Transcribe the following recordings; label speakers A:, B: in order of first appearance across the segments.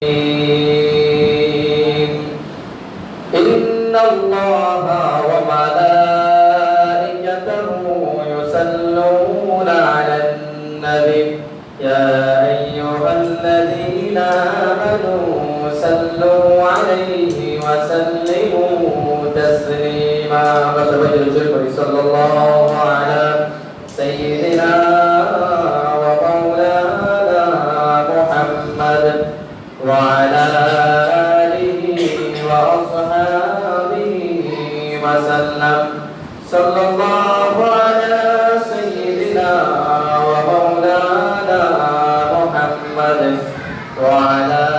A: إن الله وملائكته يصلون على النبي يا أيها الذين آمنوا صلوا عليه وسلموا تسليما صلى الله على سيدنا ومولانا محمد وعلى آله وأصحابه وسلم صلى الله على سيدنا ومولانا محمد وعلى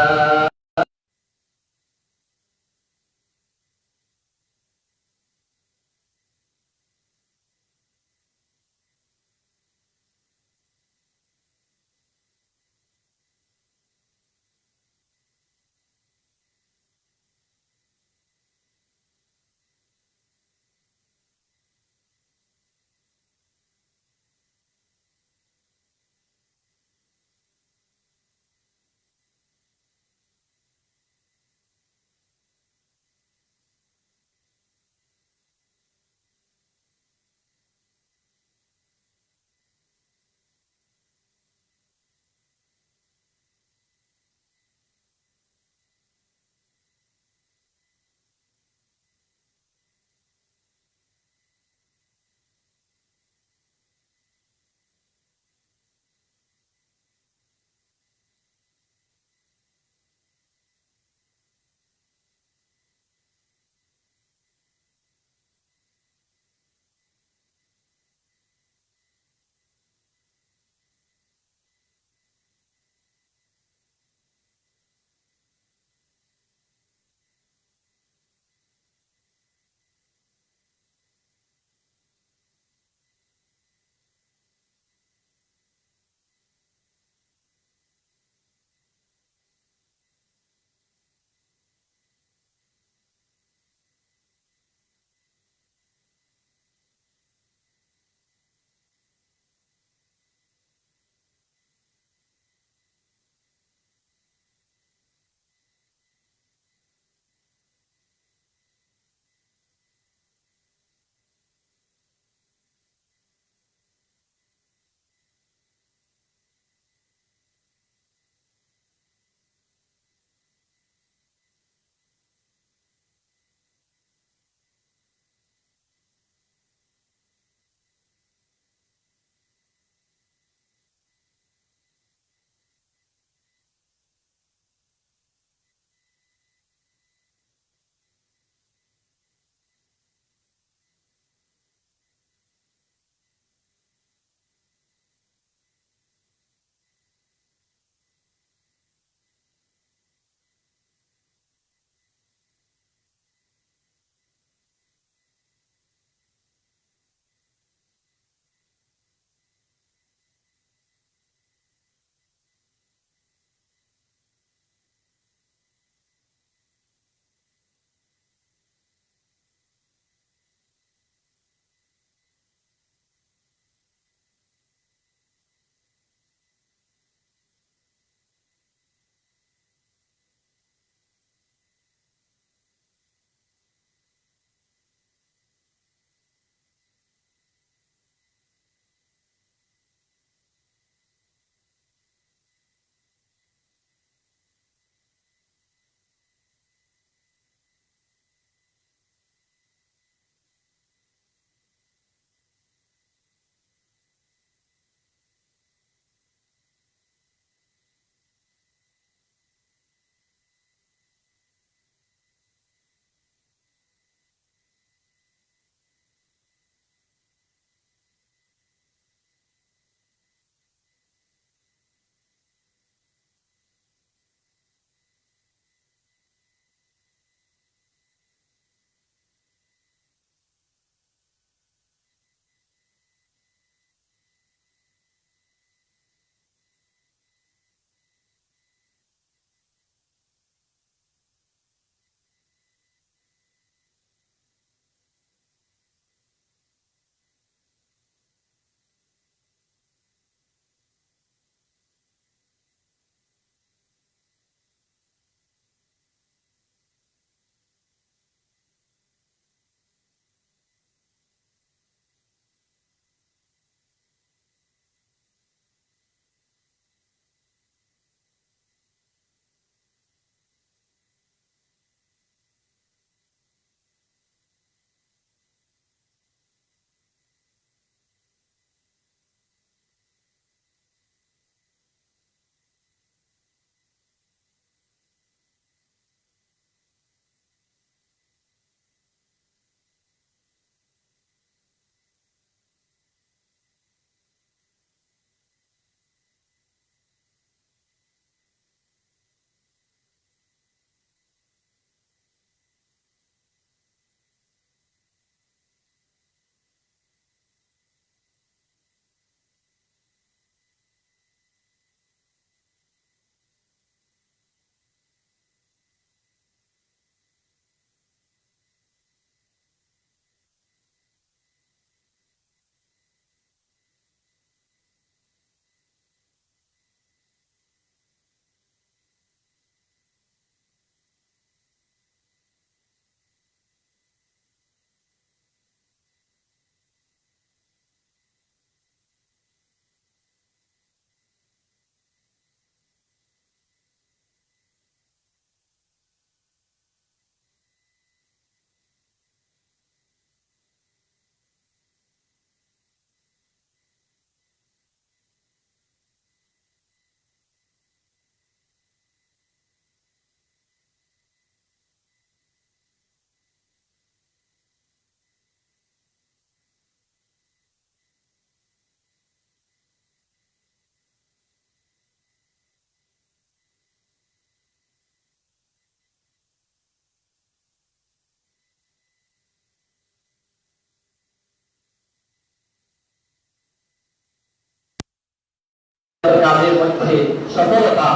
A: কাজের মধ্যে সফলতা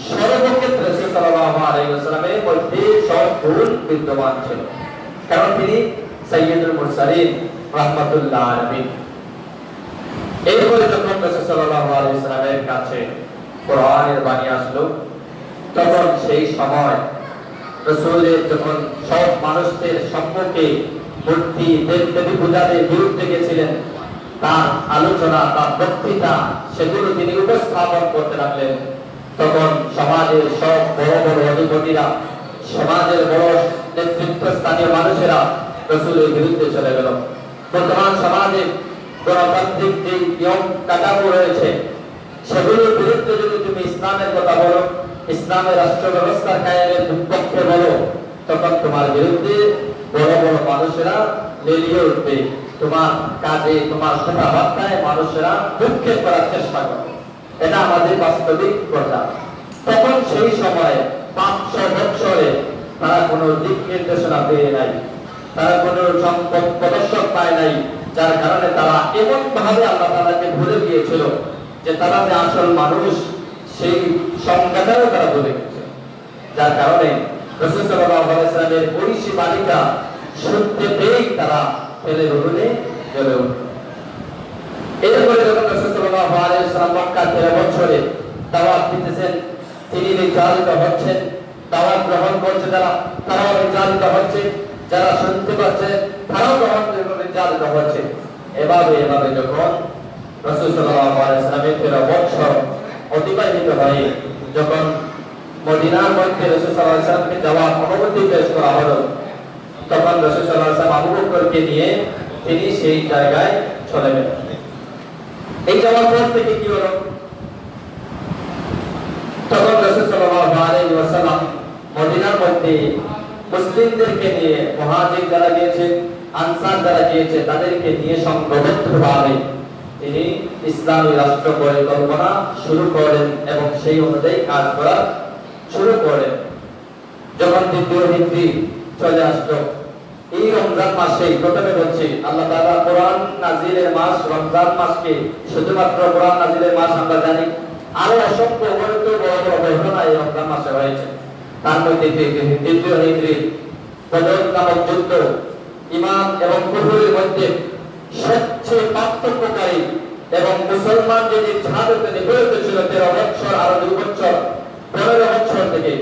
A: সর্বক্ষেত্রে সাল্লাল্লাহু আলাইহি ওয়াসাল্লামের মধ্যে সব গুণ বিদ্যমান ছিল, কারণ তিনি সাইয়্যিদুল মুরসালিন রাহমাতুল্লাহ আলাইহি। এরপরে যখন রাসূল সাল্লাল্লাহু আলাইহি ওয়াসাল্লামের কাছে কোরআনের বাণী আসলো, তখন সেই সময় রাসূলের যখন সব মানুষদের সম্মুখে মূর্তি দেবদেবী পূজাদের বিরুদ্ধে গেছিলেন, তার আলোচনা, তার বক্তৃতা, সেগুলো তিনি উপস্থাপন করতে লাগলেন, তখন সমাজের সব বড় বড় অধিপতিরা, সমাজের বড় নেতৃত্বস্থানীয় মানুষেরা রাসূলের বিরুদ্ধে চলে গেল। বর্তমান সমাজে গণতান্ত্রিক যে নিয়ম কাঠামো রয়েছে, সেগুলোর বিরুদ্ধে যদি তুমি ইসলামের কথা বলো, ইসলামের রাষ্ট্র ব্যবস্থা কায়েমের পক্ষে বলো, তখন তোমার বিরুদ্ধে বড় বড় মানুষেরা লেলিয়ে উঠবে, তোমার কাজে, তোমার কথাবার্তায় মানুষেরা ভূক্ষেপ করার চেষ্টা করবে। এটা আমাদের বাস্তবিক কথা। তখন সেই সময় 500 বছরে তারা কোনো দিক নির্দেশনা পেয়ে নাই, তারা কোনো সম্পদ প্রদর্শক পায় নাই, যার কারণে তারা এমন ভাবে আল্লাহ তাআলাকে ভুলে গিয়েছিল যে তারা যে আসল মানুষ সেই সংজ্ঞাটাও তারা ভুলে গেছে। যার কারণে রাসূল সাল্লাল্লাহু আলাইহি ওয়াসাল্লামের ঐশী বালিকা শুনতে পেয়েই তারা ফেলে উঠে জ্বলে উঠল। এরপরে যখন রাসূল সাল্লাল্লাহু আলাইহি ওয়াসাল্লাম মক্কা 13 বছরে দাওয়াত দিতেছেন, তিনি নির্যাতিত হচ্ছেন, দাওয়াত গ্রহণ করছে যারা, তারাও নির্যাতিত হচ্ছে, যারা শুনতে পাচ্ছে তারাও গ্রহণ করে নির্যাতিত হচ্ছে। এভাবে যখন রাসূল সাল্লাল্লাহু আলাইহি ওয়াসাল্লামের 13 বছর অতিবাহিত হয়, যখন মদিনার মধ্যে রাসূল সাল্লাল্লাহু আলাইহি ওয়াসাল্লামকে যাওয়ার অনুমতি পেশ করা হলো, তখন রাসূল সাল্লাল্লাহু আলাইহি ওয়াসাল্লাম আবু বকরকে নিয়ে তিনি সেই জায়গায় চলে গেলেন। এই যাওয়ার পর থেকে কি হলো, তখন রাসূল সাল্লাল্লাহু আলাইহি ওয়াসাল্লাম মদিনার মধ্যে মুসলিমদেরকে নিয়ে, মুহাজির যারা গিয়েছে, আনসার যারা গিয়েছে, তাদেরকে নিয়ে সংঘবদ্ধভাবে তিনি ইসলামী রাষ্ট্র পরিকল্পনা শুরু করেন এবং সেই অনুযায়ী কাজ করা শুরু করেন। যখন দ্বিতীয় হিজরি চলে আসলো, এই রমজান মাসে প্রথমে বলছি আল্লাহ তাআলা কোরআন নাজিলের মাস রমজান মাসকে শুধুমাত্র কোরআন নাজিলের মাস আমরা জানি, আরো অসংখ্য বড় বড় ঘটনা এই রমজান মাসে হয়েছে। তার মধ্যে দ্বিতীয় হিজরি বদর নামক যুদ্ধ, ঈমান এবং কুফরের মধ্যে সবচেয়ে পার্থক্যকারী এবং মুসলমান যে নির্যাতনে নিপীড়িত ছিল 13 বছর, আরো 2 বছর, 15 বছর থেকে,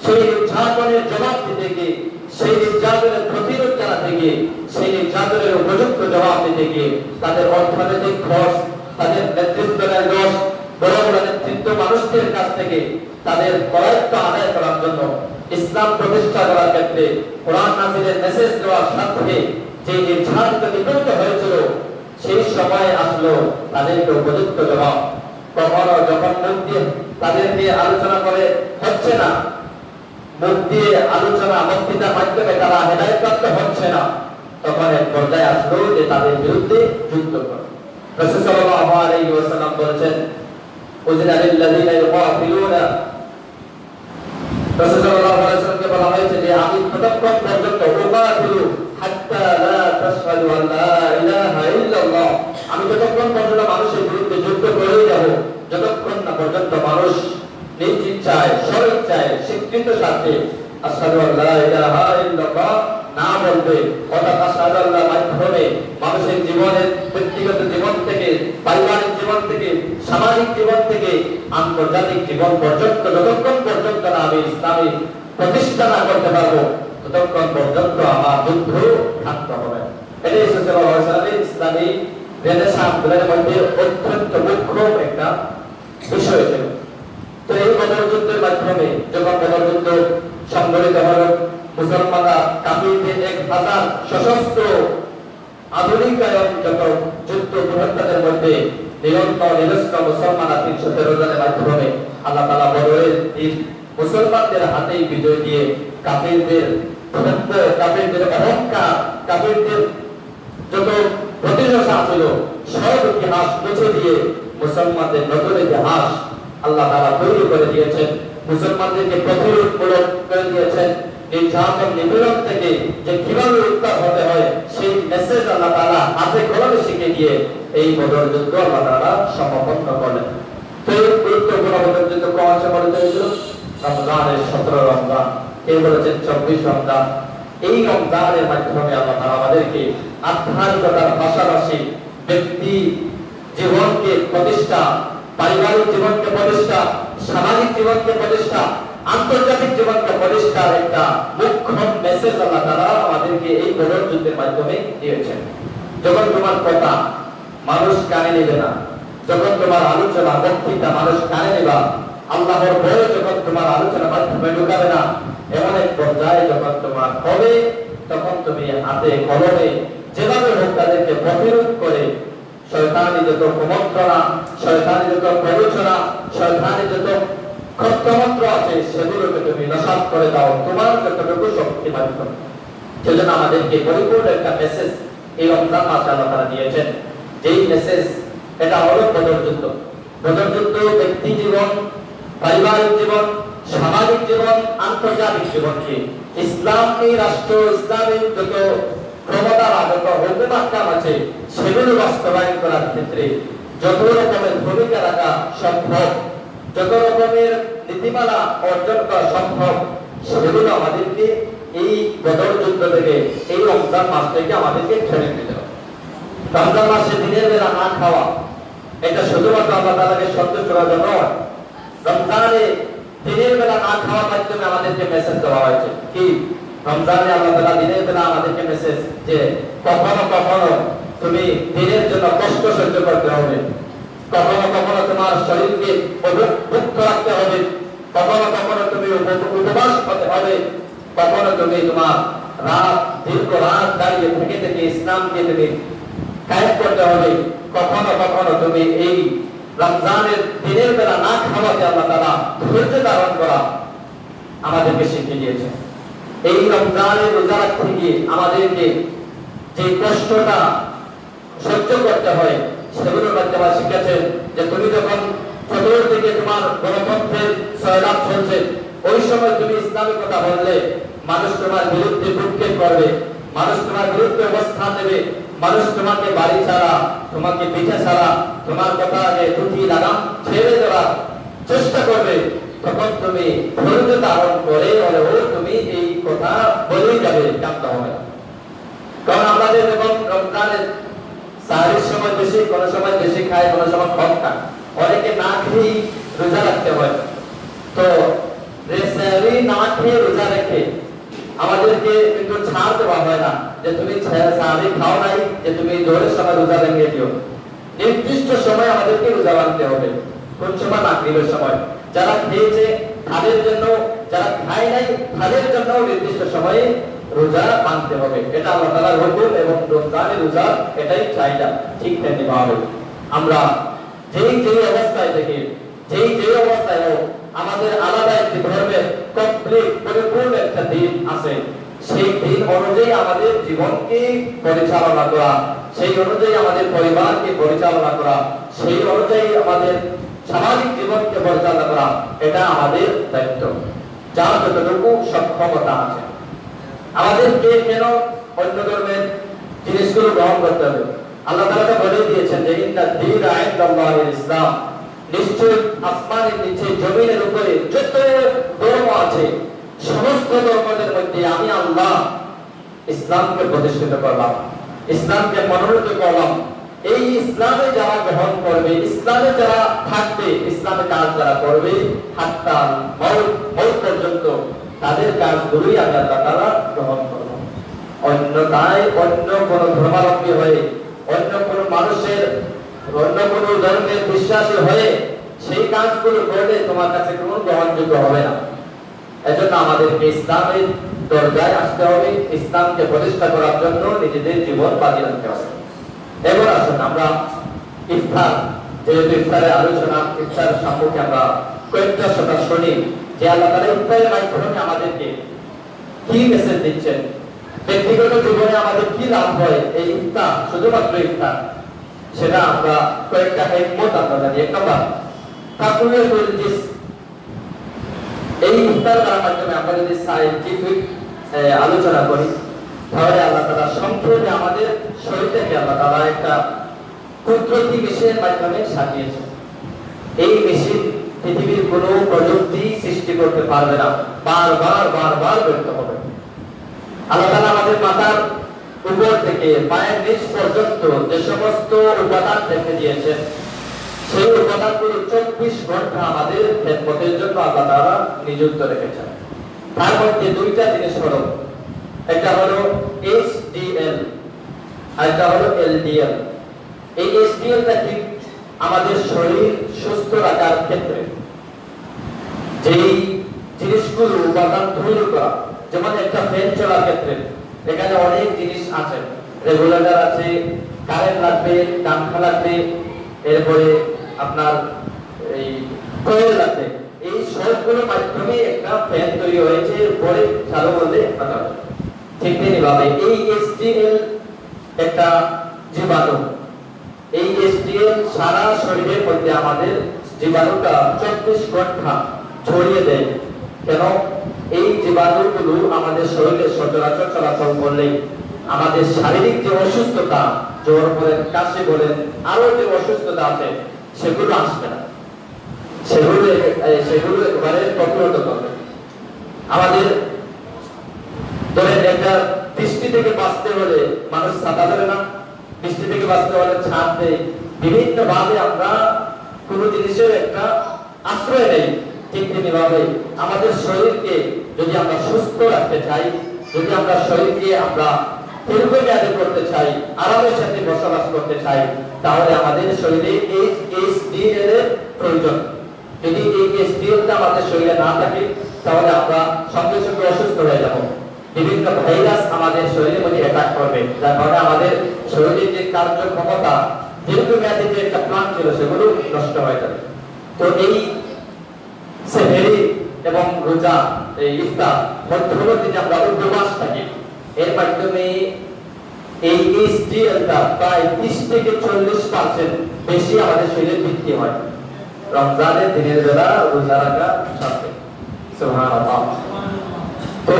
A: সেই নির্যাতনের জবাব দিতে গিয়ে, সেই নির্যাতনের প্রতিরোধ জানাতে গিয়ে, সেই নির্যাতনের উপযুক্ত জবাব দিতে গিয়ে তাদের অর্থনৈতিক খরচ, তাদের নেতৃত্বের দোষ, বড় বড় নেতৃত্ব মানুষদের কাছ থেকে তাদের করায়ত্ত আদায় করার জন্য, ইসলাম প্রতিষ্ঠা করার ক্ষেত্রে কোরআন নাজিলের মেসেজ দেওয়ার সাথে যে নির্যাতিত নিপীড়িত হয়েছিল, সেই সময় আসলো তাদেরকে উপযুক্ত জবাব। কখনো যখন মুখ দিয়ে তাদের নিয়ে আলোচনা করে হচ্ছে না, মুখ দিয়ে আলোচনা বক্তৃতার মাধ্যমে তারা হেদায়েতপ্রাপ্ত হচ্ছে না, তখন এক পর্যায়ে আসলো যে তাদের বিরুদ্ধে যুদ্ধ করে। রাসূল সাল্লাল্লাহু আলাইহি ওয়াসাল্লাম বলেছেন, উযিনা লিল্লাযিনা ইউকাতিলুনা, রাসূল সাল্লাল্লাহু আলাইহি ওয়াসাল্লামকে বলা হয়েছে যে আমি ততক্ষণ পর্যন্ত উকাতিলু হাত্তা লা তাশহাদু আন লা ইলাহা ইল্লাল্লাহ, আমি ততক্ষণ পর্যন্ত মানুষের বিরুদ্ধে যুদ্ধ করেই যাব যতক্ষণ না পর্যন্ত মানুষ নিজ ইচ্ছায়, স্বইচ্ছায়, স্বীকৃত সাথে আশহাদু আন লা ইলাহা ইল্লাল্লাহ না বলবে। অর্থাৎ আশহাদু আল্লাহর মাধ্যমে মানুষের জীবনের, ব্যক্তিগত জীবন থেকে, পারিবারিক জীবন থেকে, সামাজিক জীবন থেকে, আন্তর্জাতিক জীবন পর্যন্ত যতক্ষণ পর্যন্ত না আমি ইসলামী প্রতিষ্ঠা না করতে পারবো, ততক্ষণ পর্যন্ত আমার যুদ্ধ থাকতে হবে। এটাই সাল্লাল্লাহু আলাইহি ওয়াসাল্লামের ইসলামী রেনেসাঁ আন্দোলনের মধ্যে অত্যন্ত মুখ্য একটা বিষয় ছিল। তো এই বদর যুদ্ধের মাধ্যমে যখন বদর যুদ্ধ সংঘটিত হলো, মুসলমানরা কাফিরদের 1000 সশস্ত্র আধুনিকায়ন যত যুদ্ধ বৃহত্তরের মধ্যে নিরন্তর নিরস্ত্র মুসলমানরা 313 জনের মাধ্যমে আল্লাহ তাআলা বদরের দিন মুসলমানদের হাতেই বিজয় দিয়ে কাফিরদের অহংকার, কাফিরদের যত প্রতিষ্ঠা ছিল সব ইতিহাস মুছে দিয়ে মুসলমানদের নতুন ইতিহাস আল্লাহ তাআলা তৈরি করে দিয়েছেন। মুসলমানদেরকে প্রতিরোধমূলক করে দিয়েছেন। নির্যাতন নিপীড়ন থেকে যে কিভাবে উদ্ধার হতে হয় সেই মেসেজ আল্লাহ তাআলা হাতে কলমে শিখিয়ে দিয়ে এই বদর যুদ্ধ আল্লাহ তাআলা সমাপন করলেন। গুরুত্বপূর্ণ পর্যন্ত কমাসে পড়ে হয়েছিল রমজানের 17 রমজান, কেউ বলেছেন 24 রমজান। এই রমজানের মাধ্যমে আল্লাহ তাআলা আমাদেরকে আধ্যাত্মিকতার পাশাপাশি ব্যক্তি জীবনকে প্রতিষ্ঠা, পারিবারিক জীবনকে প্রতিষ্ঠা, সামাজিক জীবনকে প্রতিষ্ঠা, আন্তর্জাতিক জীবনকে প্রতিষ্ঠার একটা মুখ্য মেসেজ আল্লাহ তাআলা আমাদেরকে এই বদর যুদ্ধের মাধ্যমে দিয়েছেন। যখন তোমার কথা মানুষ কানে নেবে না, যখন তোমার আলোচনা বক্তৃতা মানুষ কানে নেবা, আল্লাহর ভয়ে যখন তোমার আলোচনা মাধ্যমে ঢুকাবে না, এমন এক পর্যায়ে যখন তোমার হবে, তখন তুমি হাতে কলমে যেভাবে হোক তাদেরকে প্রতিরোধ করে শয়তানি যত কুমন্ত্রণা, শয়তানি যত প্ররোচনা, শয়তানি যত ক্ষত্রমন্ত্র আছে সেগুলোকে তুমি নস্যাৎ করে দাও তোমার যতটুকু শক্তি মাধ্যমে। সেজন্য আমাদেরকে পরিপূর্ণ একটা মেসেজ এই রমজান মাসে আল্লাহ তাআলা দিয়েছেন। যেই মেসেজ, এটা হলো বদর যুদ্ধ। বদর যুদ্ধ ব্যক্তি জীবন, পারিবারিক জীবন, সামাজিক জীবন, আন্তর্জাতিক জীবনকে ইসলামী রাষ্ট্র, ইসলামী যত ক্ষমতা, যত হুকুম আহকাম আছে সেগুলো বাস্তবায়ন করার ক্ষেত্রে যত রকমের ভূমিকা রাখা সম্ভব, যত রকমের নীতিমালা অর্জন করা সম্ভব, সেগুলো আমাদেরকে এই বদর যুদ্ধ থেকে, এই রমজান মাস থেকে আমাদেরকে ছেড়ে দিতে হবে। রমজান মাসে দিনের বেলা না খাওয়া, এটা শুধুমাত্র আল্লাহ তাআলাকে সন্তুষ্ট করার জন্য নয়। রমজানে দিনের বেলা না খাওয়ার মাধ্যমে আমাদেরকে মেসেজ দেওয়া হয়েছে কি? রমজানে আল্লাহ তাআলা দিনের বেলা আমাদেরকে মেসেজ যে কখনো কখনো তুমি দিনের জন্য কষ্ট সহ্য করতে হবে, কখনো কখনো তোমার শরীরকে মুক্ত রাখতে হবে, কখনো কখনো তুমি উপবাস করতে হবে, কখনো তুমি তোমার দীর্ঘ রাত দাঁড়িয়ে থেকে থেকে ইসলামকে তুমি কায়েম করতে হবে, কখনো কখনো তুমি এই রমজানের দিনের বেলা না খাওয়াতে আল্লাহ তাআলা ধৈর্য ধারণ করা আমাদেরকে শিখিয়ে দিয়েছে। এই রমজানের রোজা রাখতে গিয়ে আমাদেরকে যে কষ্টটা সহ্য করতে হয় সেগুলোর মাধ্যমে শিখেছেন যে তুমি যখন চতুর্দিকে তোমার গণতন্ত্রের সয়লাভ চলছে, ওই সময় তুমি ইসলামিক কথা বললে মানুষ তোমার বিরুদ্ধে ভ্রুক্ষেপ করবে, মানুষ তোমার বিরুদ্ধে অবস্থান নেবে, মানুষ তোমাকে বাড়ি ছাড়া, তোমাকে পিঠা ছাড়া, তোমার কথা টুটি লাগাম ছেড়ে দেওয়ার চেষ্টা করবে। তখন তুমি ধৈর্য ধারণ করে হলেও তুমি এই কথা বলেই যাবে, জানতে হবে। কারণ আমাদের যখন রমজানের সাহারির সময় বেশি, কোনো সময় বেশি খায়, কোনো সময় কম খায়, অনেকে না খেয়েই রোজা রাখতে হয়। তো সাহারি না খেয়ে রোজা রেখে আমাদেরকে কিন্তু ছাড় দেওয়া হয় না যে তুমি সাহারি খাও নাই, যে তুমি জোরের সময় রোজা ভেঙে দিও। নির্দিষ্ট সময় আমাদেরকে রোজা রাখতে হবে। কোন সময়? মাগরিবের সময়। যারা খেয়েছে তাদের জন্য, যারা খায় নাই তাদের জন্য নির্দিষ্ট সময়ে রোজা মানতে হবে। এটা আল্লাহ তাআলার হুকুম এবং রমজানের রোজা এটাই চাহিদা। ঠিক তেমনি ভাবে আমরা যেই অবস্থায় থেকে যেই অবস্থায় হোক, আমাদের আলাদা একটি ধর্মের কমপ্লিট পরিপূর্ণ একটা দিন আছে। সেই দিন অনুযায়ী আমাদের জীবনকে পরিচালনা করা, সেই অনুযায়ী আমাদের পরিবারকে পরিচালনা করা, সেই অনুযায়ী আমাদের সামাজিক জীবনকে পরিচালনা করা, এটা আমাদের দায়িত্ব। যার যতটুকু সক্ষমতা আছে আমাদেরকে কেন অন্য ধর্মের জিনিসগুলো গ্রহণ করতে হবে? আল্লাহ তাআলা বলে দিয়েছেন যে ইন্না দীনা ইনদাল্লাহিল ইসলাম, নিশ্চয় আসমানের নিচে জমিনের উপরে যত ধর্ম আছে সমস্ত ধর্মদের মধ্যে আমি আল্লাহ ইসলামকে প্রতিষ্ঠিত করলাম, ইসলামকে মনোনীত করলাম। এই ইসলামে যারা গ্রহণ করবে, ইসলামে যারা থাকবে, ইসলামে কাজ যারা করবে, হাত্তা মওত পর্যন্ত তাদের কাজগুলোই আমি আল্লাহ তাআলা গ্রহণ করব। অন্যথায় অন্য কোন ধর্মাবলম্বী হয়ে, অন্য কোন মানুষের, অন্য কোন ধর্মের বিশ্বাসী হয়ে সেই কাজগুলো করলে তোমার কাছে কোনো গ্রহণযোগ্য হবে না। এজন্য আমাদেরকে ইসলামের দরজায় আসতে হবে, ইসলামকে প্রতিষ্ঠা করার জন্য নিজেদের জীবন বাজি রাখতে হবে। এবার আসুন আমরা ইফতার, যেহেতু ইফতারের আলোচনা, ইফতার সম্পর্কে আমরা কয়েকটা কথা শুনি যে আল্লাহ তাআলা ইফতারের মাধ্যমে আমাদেরকে কি মেসেজ দিচ্ছেন, ব্যক্তিগত জীবনে আমাদের কি লাভ হয় এই ইফতার, শুধুমাত্র ইফতার, সেটা আমরা কয়েকটা হিকমত আমরা জানি। এক নম্বর, তাকওয়াতুল জিসম। এই ইফতার করার মাধ্যমে আমরা যদি সায়েন্টিফিক আলোচনা করি তাহলে আল্লাহ তাআলা সম্পূর্ণ আমাদের শরীরটাকে আল্লাহ তাআলা একটা কুদরতি বিষয়ের মাধ্যমে সাজিয়েছেন। এই মেশিন পৃথিবীর কোন প্রযুক্তি সৃষ্টি করতে পারবে না, বারবার বারবার ব্যর্থ হবে। আল্লাহ তাআলা আমাদের মাথার উপর থেকে পায়ের নিচ পর্যন্ত যে সমস্ত উপাদান রেখে দিয়েছেন, সেই উপাদানগুলো 24 ঘন্টা আমাদের খেদমতের জন্য আল্লাহ তাআলা নিযুক্ত রেখেছেন। তার মধ্যে দুইটা জিনিস হলো, একটা হলো HDL আর একটা হলো LDL। এই HDL টা কি? আমাদের শরীর সুস্থ রাখার ক্ষেত্রে যেই জিনিসগুলো উপাদান তৈরি করা, যেমন একটা ফ্যান চলার ক্ষেত্রে এখানে অনেক জিনিস আছে, রেগুলেটর আছে, কারেন্ট লাগবে, পাখা লাগবে, এরপরে আপনার এই কয়েল লাগবে। এই সবগুলোর মাধ্যমে একটা ফ্যান তৈরি হয়েছে, পরে চালু করলে আপনার ঠিক তেমনিভাবে এই HDL একটা জীবাণু। এই HDL সারা শরীরের মধ্যে আমাদের জীবাণুটা 24 ঘন্টা ছড়িয়ে দেয়। কেন? এই জীবাণুগুলো আমাদের শরীরে সচরাচর চলাচল করলে আমাদের শারীরিক যে অসুস্থতা, জ্বর বলেন, কাশি বলেন, আরো যে অসুস্থতা আছে সেগুলো আসবে না, সেগুলো একেবারে প্রতিহত করবে। আমাদের ধরেন একটা বৃষ্টি থেকে বাঁচতে হলে মানুষ ছাতা ধরে না, বৃষ্টি থেকে বাঁচতে হলে ছাদ দেয়, বিভিন্ন ভাবে আমরা কোন জিনিসের একটা আশ্রয় নেই। ঠিক তেমনিভাবে আমাদের শরীরকে যদি আমরা সুস্থ রাখতে চাই, যদি আমরা শরীরকে আমরা দীর্ঘমেয়াদী করতে চাই, আরামের সাথে বসবাস করতে চাই, তাহলে আমাদের শরীরে এই HDL এর প্রয়োজন। যদি এই HDL টা আমাদের শরীরে না থাকে তাহলে আমরা সঙ্গে সঙ্গে অসুস্থ হয়ে যাব। বিভিন্ন ভাইরাস আমাদের শরীরের মধ্যে অ্যাটাক করবে, যার কারণে আমাদের শরীরের যে কার্যক্ষমতা, দীর্ঘমেয়াদী যে একটা প্ল্যান ছিল সেগুলো নষ্ট হয়ে যাবে। তো এই সেহরি এবং রোজা, এই ইফতার মধ্যবর্তী যে আমরা উপবাস থাকি, এর মাধ্যমে এই HDL টা প্রায় 30 থেকে 40% বেশি আমাদের শরীরে বৃদ্ধি হয় রমজানের দিনের বেলা রোজা রাখার সাথে। সুবহানাল্লাহ। তো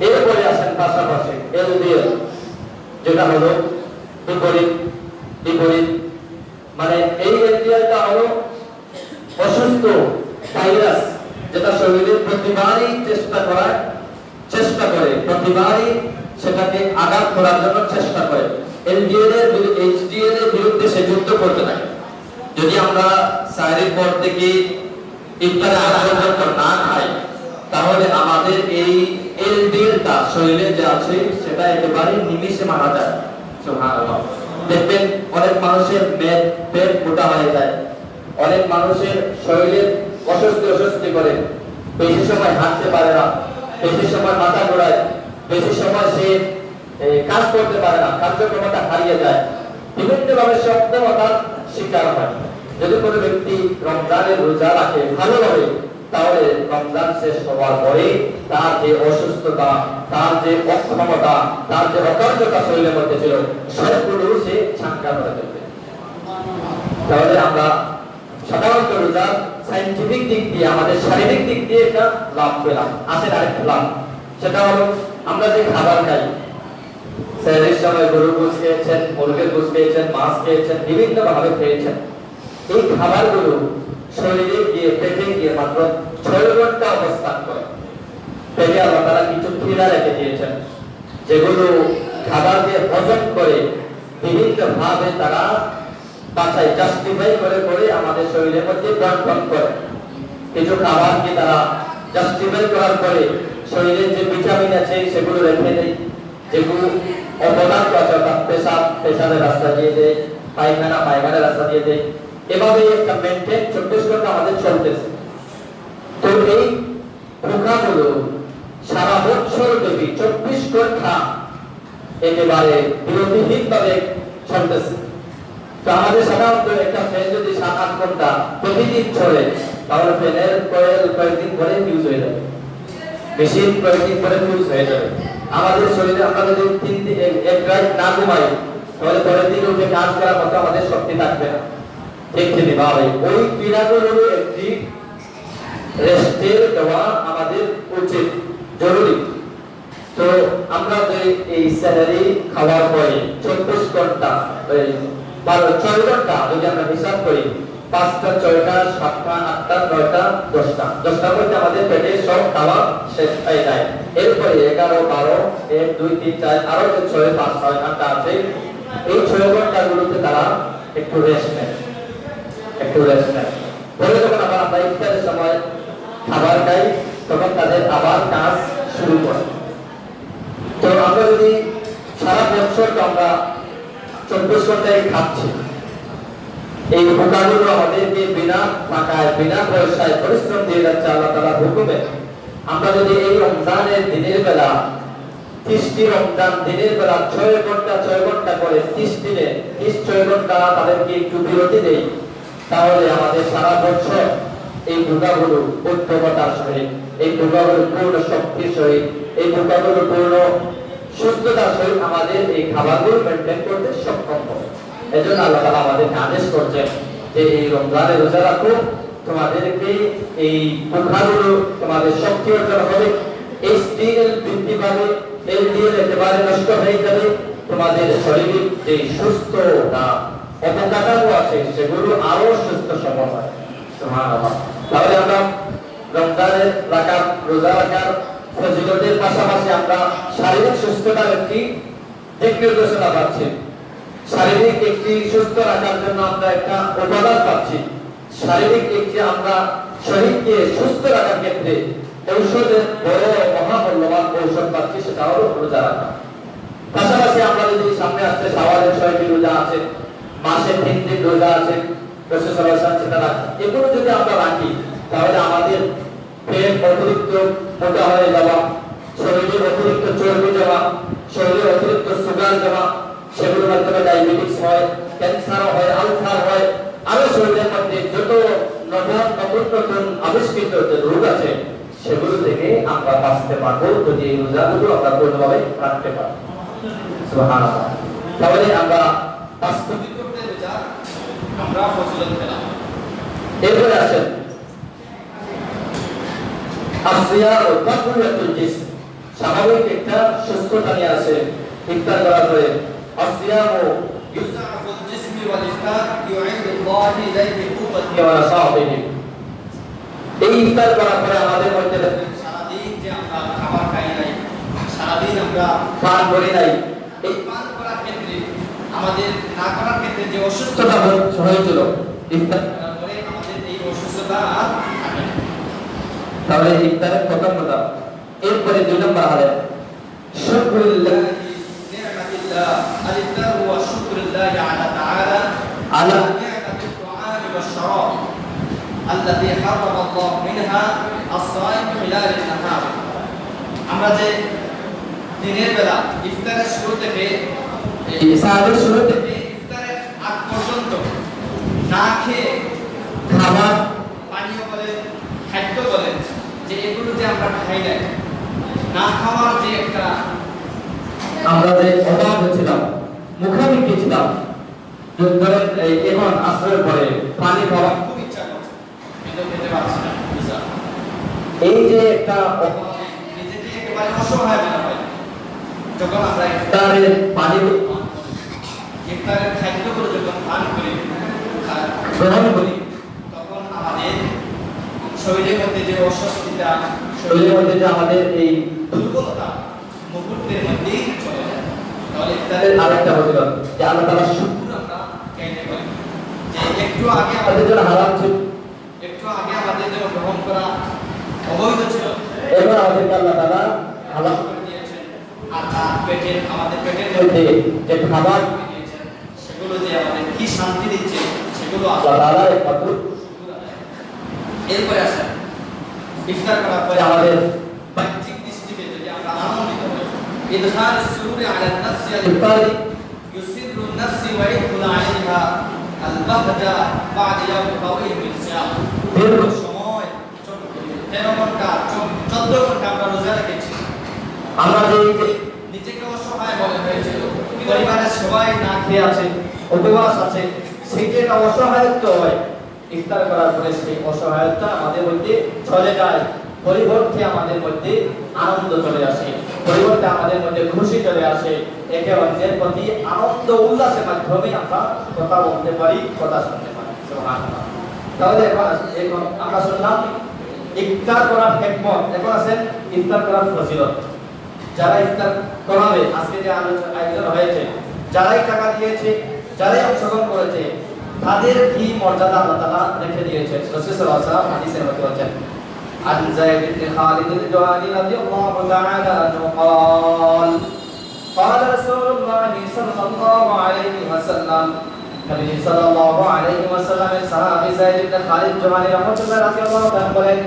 A: এরপরে আসেন পাশাপাশি LDL, যেটা হলো বিপরীত। মানে এই LDL টা হলো অসুস্থ ভাইরাস, যেটা শরীরে প্রতিবারই চেষ্টা করে প্রতিবারই সেটাকে আঘাত করার জন্য চেষ্টা করে। HDL এর বিরুদ্ধে সে যুদ্ধ করতে থাকে। যদি আমরা সাহরির পর থেকে ইফতারে আগ পর্যন্ত না খাই, তাহলে আমাদের এই LDL টা শরীরে যে আছে সেটা একেবারে নিমিষে মারা যায়। সুবহানাল্লাহ। দেখবেন অনেক মানুষের পেট মোটা হয়ে যায়, অনেক মানুষের শরীরে অস্বস্তি করে, বেশি সময় হাঁটতে পারে না, বেশি সময় মাথা ঘোরায়, বেশি সময় সে কাজ করতে পারে না, কার্যক্ষমতা হারিয়ে যায়, বিভিন্ন ভাবে সক্ষমতার শিকার হয়। যদি কোনো ব্যক্তি রমজানের রোজা রাখে ভালোভাবে, তাহলে রমজান শেষ হওয়ার পরে তার যে অসুস্থতা, তার যে অক্ষমতা, তার যে অকার্যতা শরীরের মধ্যে ছিল সবগুলো সে সাঙ্গা করে ফেলবে। তাহলে আমরা সাধারণত রোজার সায়েন্টিফিক দিক দিয়ে, আমাদের শারীরিক দিক দিয়ে একটা লাভ পেলাম। আসেন আরেকটা লাভ, সেটা হলো আমরা যে খাবার খাই, সেহরির সময় গরুর গোশত খেয়েছেন, মুরগির গোশত খেয়েছেন, মাছ খেয়েছেন, বিভিন্ন ভাবে খেয়েছেন, এই খাবারগুলো শরীরে গিয়ে পেটে গিয়ে মাত্র 6 ঘন্টা অবস্থান করে। পেটে আল্লাহ তাআলা কিছু খিলা রেখে দিয়েছেন, যেগুলো খাবার দিয়ে হজম করে বিভিন্ন ভাবে তারা বাঁচাই জাস্টিফাই করে আমাদের শরীরের মধ্যে বন্টন করে। কিছু খাবারকে তারা জাস্টিফাই করার পরে শরীরের যে ভিটামিন আছে সেগুলো রেখে দেয়, যেগুলো অপদার্থ আছে অর্থাৎ পেশাবের রাস্তা দিয়ে দেয়, পায়খানার রাস্তা দিয়ে দেয়। এভাবে একটা মেইনটেইন 24 ঘন্টা আমাদের চলতেছে। তো এই প্রোগ্রামগুলো সারা বছর ব্যাপী 24 ঘন্টা একেবারে বিরতিহীনভাবে চলতেছে। তো আমাদের সাধারণত একটা ফ্যান যদি 7-8 ঘন্টা প্রতিদিন চলে, তাহলে ফ্যানের কয়েল কয়েকদিন পরে ফিউজ হয়ে যাবে, মেশিন কয়েকদিন পরে ফিউজ হয়ে যাবে। আমাদের শরীরে আমরা যদি 3 দিন এক রাত না ঘুমাই, তাহলে পরের দিন উঠে কাজ করার মতো আমাদের শক্তি থাকবে না। ঠিক তেমনিভাবে ওই ক্রীড়াগুলো একটি রেস্টের দেওয়া আমাদের উচিত, জরুরি। তো আমরা এই সেহরি খাওয়ার পরে 24 ঘন্টা 6 ঘন্টা যদি আমরা হিসাব করি, 5টা 6টা 7টা 8টা 9টা 10টা 10টার মধ্যে আমাদের পেটে সব খাওয়া শেষ হয়ে যায়। এরপরে 11 12 1 2 3 4 আরো যে 6 5 6 8টা আছে, এই 6 ঘন্টাগুলোতে তারা একটু রেস্ট নেয়। পরে যখন আবার আমরা ইফতারের সময় খাবার খাই, তখন তাদের আবার কাজ শুরু করে। তো আমরা যদি সারা বছর আমরা 24 ঘন্টায় খাচ্ছি, এই উপকারগুলো আমাদেরকে বিনা টাকায় বিনা পয়সায় পরিশ্রম দিয়ে যাচ্ছে আল্লাহ তাআলার হুকুমে। আমরা যদি এই রমজানের দিনের বেলা 30টি রমজান দিনের বেলা 6 ঘন্টা করে 30 দিনে 6 ঘন্টা তাদেরকে একটু বিরতি দেই, তাহলে আমাদের সারা বছর এই বোকাগুলো উদ্যমতার সহিত, এই বোকাগুলো পূর্ণ শক্তির সহিত, এই বোকাগুলো পূর্ণ সুস্থতার সহিত আমাদের এই খাবারগুলো মেনটেন করতে সক্ষম হবে। এজন্য আল্লাহ তাআলা আমাদেরকে আদেশ করছেন যে এই রমজানে রোজা রাখো, তোমাদেরকে এই বোকাগুলো তোমাদের শক্তি অর্জন হবে, এই স্টিল বৃদ্ধি পাবে, এলডিএল একেবারে নষ্ট হয়ে যাবে, তোমাদের শরীরের যে সুস্থতা অবকাঠামো আছে সেগুলো আরো সুস্থ সবল হয়। সুবহানাল্লাহ। তাহলে আমরা রমজানের রোজা রাখার ফজিলতের পাশাপাশি আমরা শারীরিক সুস্থতার একটি দিক নির্দেশনা পাচ্ছি। শারীরিক একটি সুস্থ রাখার জন্য আমরা একটা উপাদান পাচ্ছি। শারীরিক একটি আমরা শরীরকে সুস্থ রাখার ক্ষেত্রে ঔষধের বড় মহামূল্যবান ঔষধ পাচ্ছি, সেটা হলো রোজা রাখা। পাশাপাশি আমরা যদি সামনে আসতে শাওয়ালের 6টি রোজা আছে, মাসে 3 দিন রোজা আছে, রাসূল সাল্লাল্লাহু আলাইহি ওয়াসাল্লাম সেটা রাখেন। এগুলো যদি আমরা রাখি, তাহলে আমাদের পেট অতিরিক্ত মোটা হয়ে যাওয়া, শরীরে অতিরিক্ত চর্বি জমা, শরীরে অতিরিক্ত সুগার জমা, সেগুলোর মাধ্যমে ডায়াবেটিস হয়, ক্যান্সার হয়, আলসার হয়, আরো শরীরের মধ্যে যত নতুন আবিষ্কৃত যে রোগ আছে সেগুলো থেকে আমরা বাঁচতে পারবো যদি এই রোজাগুলো আমরা পূর্ণভাবে রাখতে পারি। সুবহানাল্লাহ। তাহলে আমরা বাস্তবিক করতে রোজা আমরা ফজিলত পেলাম। এরপরে আসেন আসিয়া ও তাকওয়াতুল জিসম, স্বাভাবিক একটা সুস্থতা নিয়ে আসে ইফতার করার পরে। আসিয়া ও ইউসাফুল জিসমি ওয়াল ইফতার ইউঈদুল্লাহ ইলাইহি কুওয়াতি ওয়া রাসাতিহি। এই ইফতার করার পরে আমাদের মধ্যে সারা দিন যে আমরা খাবার খাই নাই, সারা দিন আমরা পান করি নাই, এই পান করার ক্ষেত্রে আমাদের না করার ক্ষেত্রে যে অসুস্থতা হয়েছিল, ইফতার করার পরে আমাদের এই অসুস্থতা আর থাকে না। তাহলে ইফতারের প্রথম কথা। এরপরে 2 নম্বর হলো শুকরুল্লাহ নি'মাতিল্লাহ। আল ইফতার হুয়া শুকরুল্লাহ আলা তাআলা আলা নি'মাতিত তুআম ওয়াশ শারাব আল্লাযী হারাম আল্লাহ মিনহা আস-সাইম খিলাল আন-নাহার। আমরা যে দিনের বেলা ইফতারের শুরু থেকে ইফতারের আগ পর্যন্ত না খেয়ে খাবার পানীয় বলেন খাদ্য বলেন যে এগুলো যে আমরা খাই নাই, না খাওয়ার যে একটা আমরা যে অভাব হচ্ছিলাম, মুখামুখি ছিলাম, ধরেন এখন আসরের পরে পানি খাওয়া খুব ইচ্ছা করছে কিন্তু খেতে পারছি না, এই যে একটা নিজেকে একেবারে অসহায় মনে হয় যখন আমরা ইফতারের পানি ইফতারের খাদ্যগুলো যখন পান করি গ্রহণ করি, তখন আমাদের শরীরের মধ্যে যে অস্বস্তিটা, শরীরের মধ্যে যে আমাদের এই দুর্বলতা মুহূর্তের মধ্যেই চলে যায়। তাহলে ইফতারের আরেকটা ফজিলত যে আল্লাহ তাআলা শুকর আমরা কেমনে করি, যে একটু আগে আমাদের জন্য হারাম ছিল, একটু আগে আমাদের জন্য গ্রহণ করা অবৈধ ছিল, এবার আমাদেরকে আল্লাহ তাআলা হালাল করে দিয়েছেন। আর আমাদের পেটের মধ্যে যে খাবার দিয়েছেন সেগুলো যে আমাদের কি শান্তি দিচ্ছে, সেগুলো আল্লাহ তাআলা একমাত্র। এরপরে আসেন ইফতার করার পরে আমাদের বাহ্যিক দৃষ্টিতে যদি আমরা আনন্দিত হই, ইদখাল সুরুরি আলা নাফসি আল ইফতারি ইউসিরু নাফসি ওয়া ইয়াদখুলু আলাইহা আল বাহজা বা'দা ইয়াউম তাওয়িল মিন সিয়াম। দীর্ঘ সময় 13 ঘন্টা 14 ঘন্টা আমরা রোজা রেখেছি, আমরা যে নিজেকে অসহায় মনে হয়েছিল, পরিবারের সবাই না খেয়ে আছে, উপবাস আছে, সেই যে একটা অসহায়ত্ব হয়, ইফতার করার পরে সেই অসহায়তা আমাদের মধ্যে চলে যায়, পরিবর্তে আমাদের মধ্যে আনন্দ চলে আসে, পরিবর্তে আমাদের মধ্যে খুশি চলে আসে, একে অন্যের প্রতি আনন্দ উল্লাসের মাধ্যমে আমরা কথা বলতে পারি, কথা শুনতে পারি। সুবহানাল্লাহ। তাহলে এখন আমরা শুনলাম ইফতার করার হিকমত, এখন আছেন ইফতার করার ফজিলত। যারা ইফতার করাবে, আজকে যে আয়োজন হয়েছে, যারাই টাকা দিয়েছে, যারাই অংশগ্রহণ করেছে, তাদের কি মর্যাদা আল্লাহ তাআলা রেখে দিয়েছে। রাসূল সাল্লাল্লাহু আলাইহি ওয়াসাল্লাম হাদিসের মধ্যে বলেছেন, আন যায়েদ ইবনে খালিদ আল-জুহানি রাদিয়াল্লাহু তাআলা আনহু قال قال رسول الله صلى الله عليه وسلم নবী সাল্লাল্লাহু আলাইহি ওয়াসাল্লামের সাহাবী যায়েদ ইবনে খালিদ জুহানি রাহমাতুল্লাহ রাদিয়াল্লাহু তাআলা বলেন,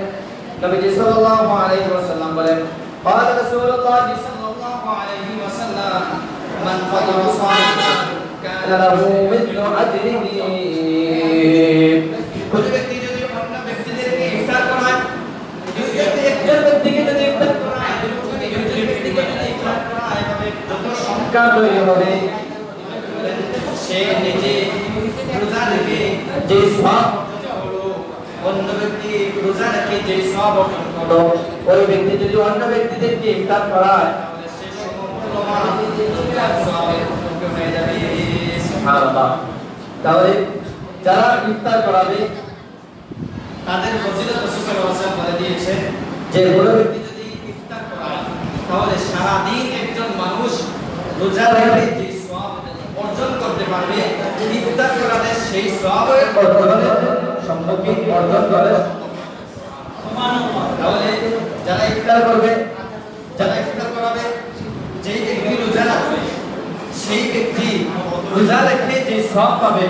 A: নবী সাল্লাল্লাহু আলাইহি ওয়াসাল্লাম বলেন, قال رسول الله صلى الله عليه وسلم من فطر صائما كان له مثل اجره। কোন ব্যক্তি যদি অন্য ব্যক্তিদেরকে ইফতার করায়, একজন ব্যক্তিকে যদি ইফতার করায়, দুজন ব্যক্তিকে যদি ইফতার করায়, তবে যত সংখ্যা তৈরি হবে, সে নিজে রোজা রেখে যে সওয়াব হলো, অন্য ব্যক্তি রোজা রেখে যে সওয়াব অর্জন করলো, ওই ব্যক্তি যদি অন্য ব্যক্তিদেরকে ইফতার করায়, তাহলে সে সমপরিমাণ সওয়াবের যোগ্য হয়ে যাবে। সুবহানাল্লাহ। তাহলে যারা ইফতার করাবে তাদের ফজিলত রাসূল সাল্লাল্লাহু আলাইহি ওয়াসাল্লাম বলে দিয়েছেন যে কোনো ব্যক্তি যদি ইফতার করায়, তাহলে সারা দিন একজন মানুষ রোজা রেখে যে সওয়াব অর্জন করতে পারবে, ইফতার করালে সেই সওয়াবের অর্জনের সম্মুখীন অর্জন করে। তাহলে যারা ইফতার করবে, যারা ইফতার করাবে, যেই ব্যক্তি রোজা রাখবে, সেই ব্যক্তি রোজা রেখে যে সওয়াব পাবে,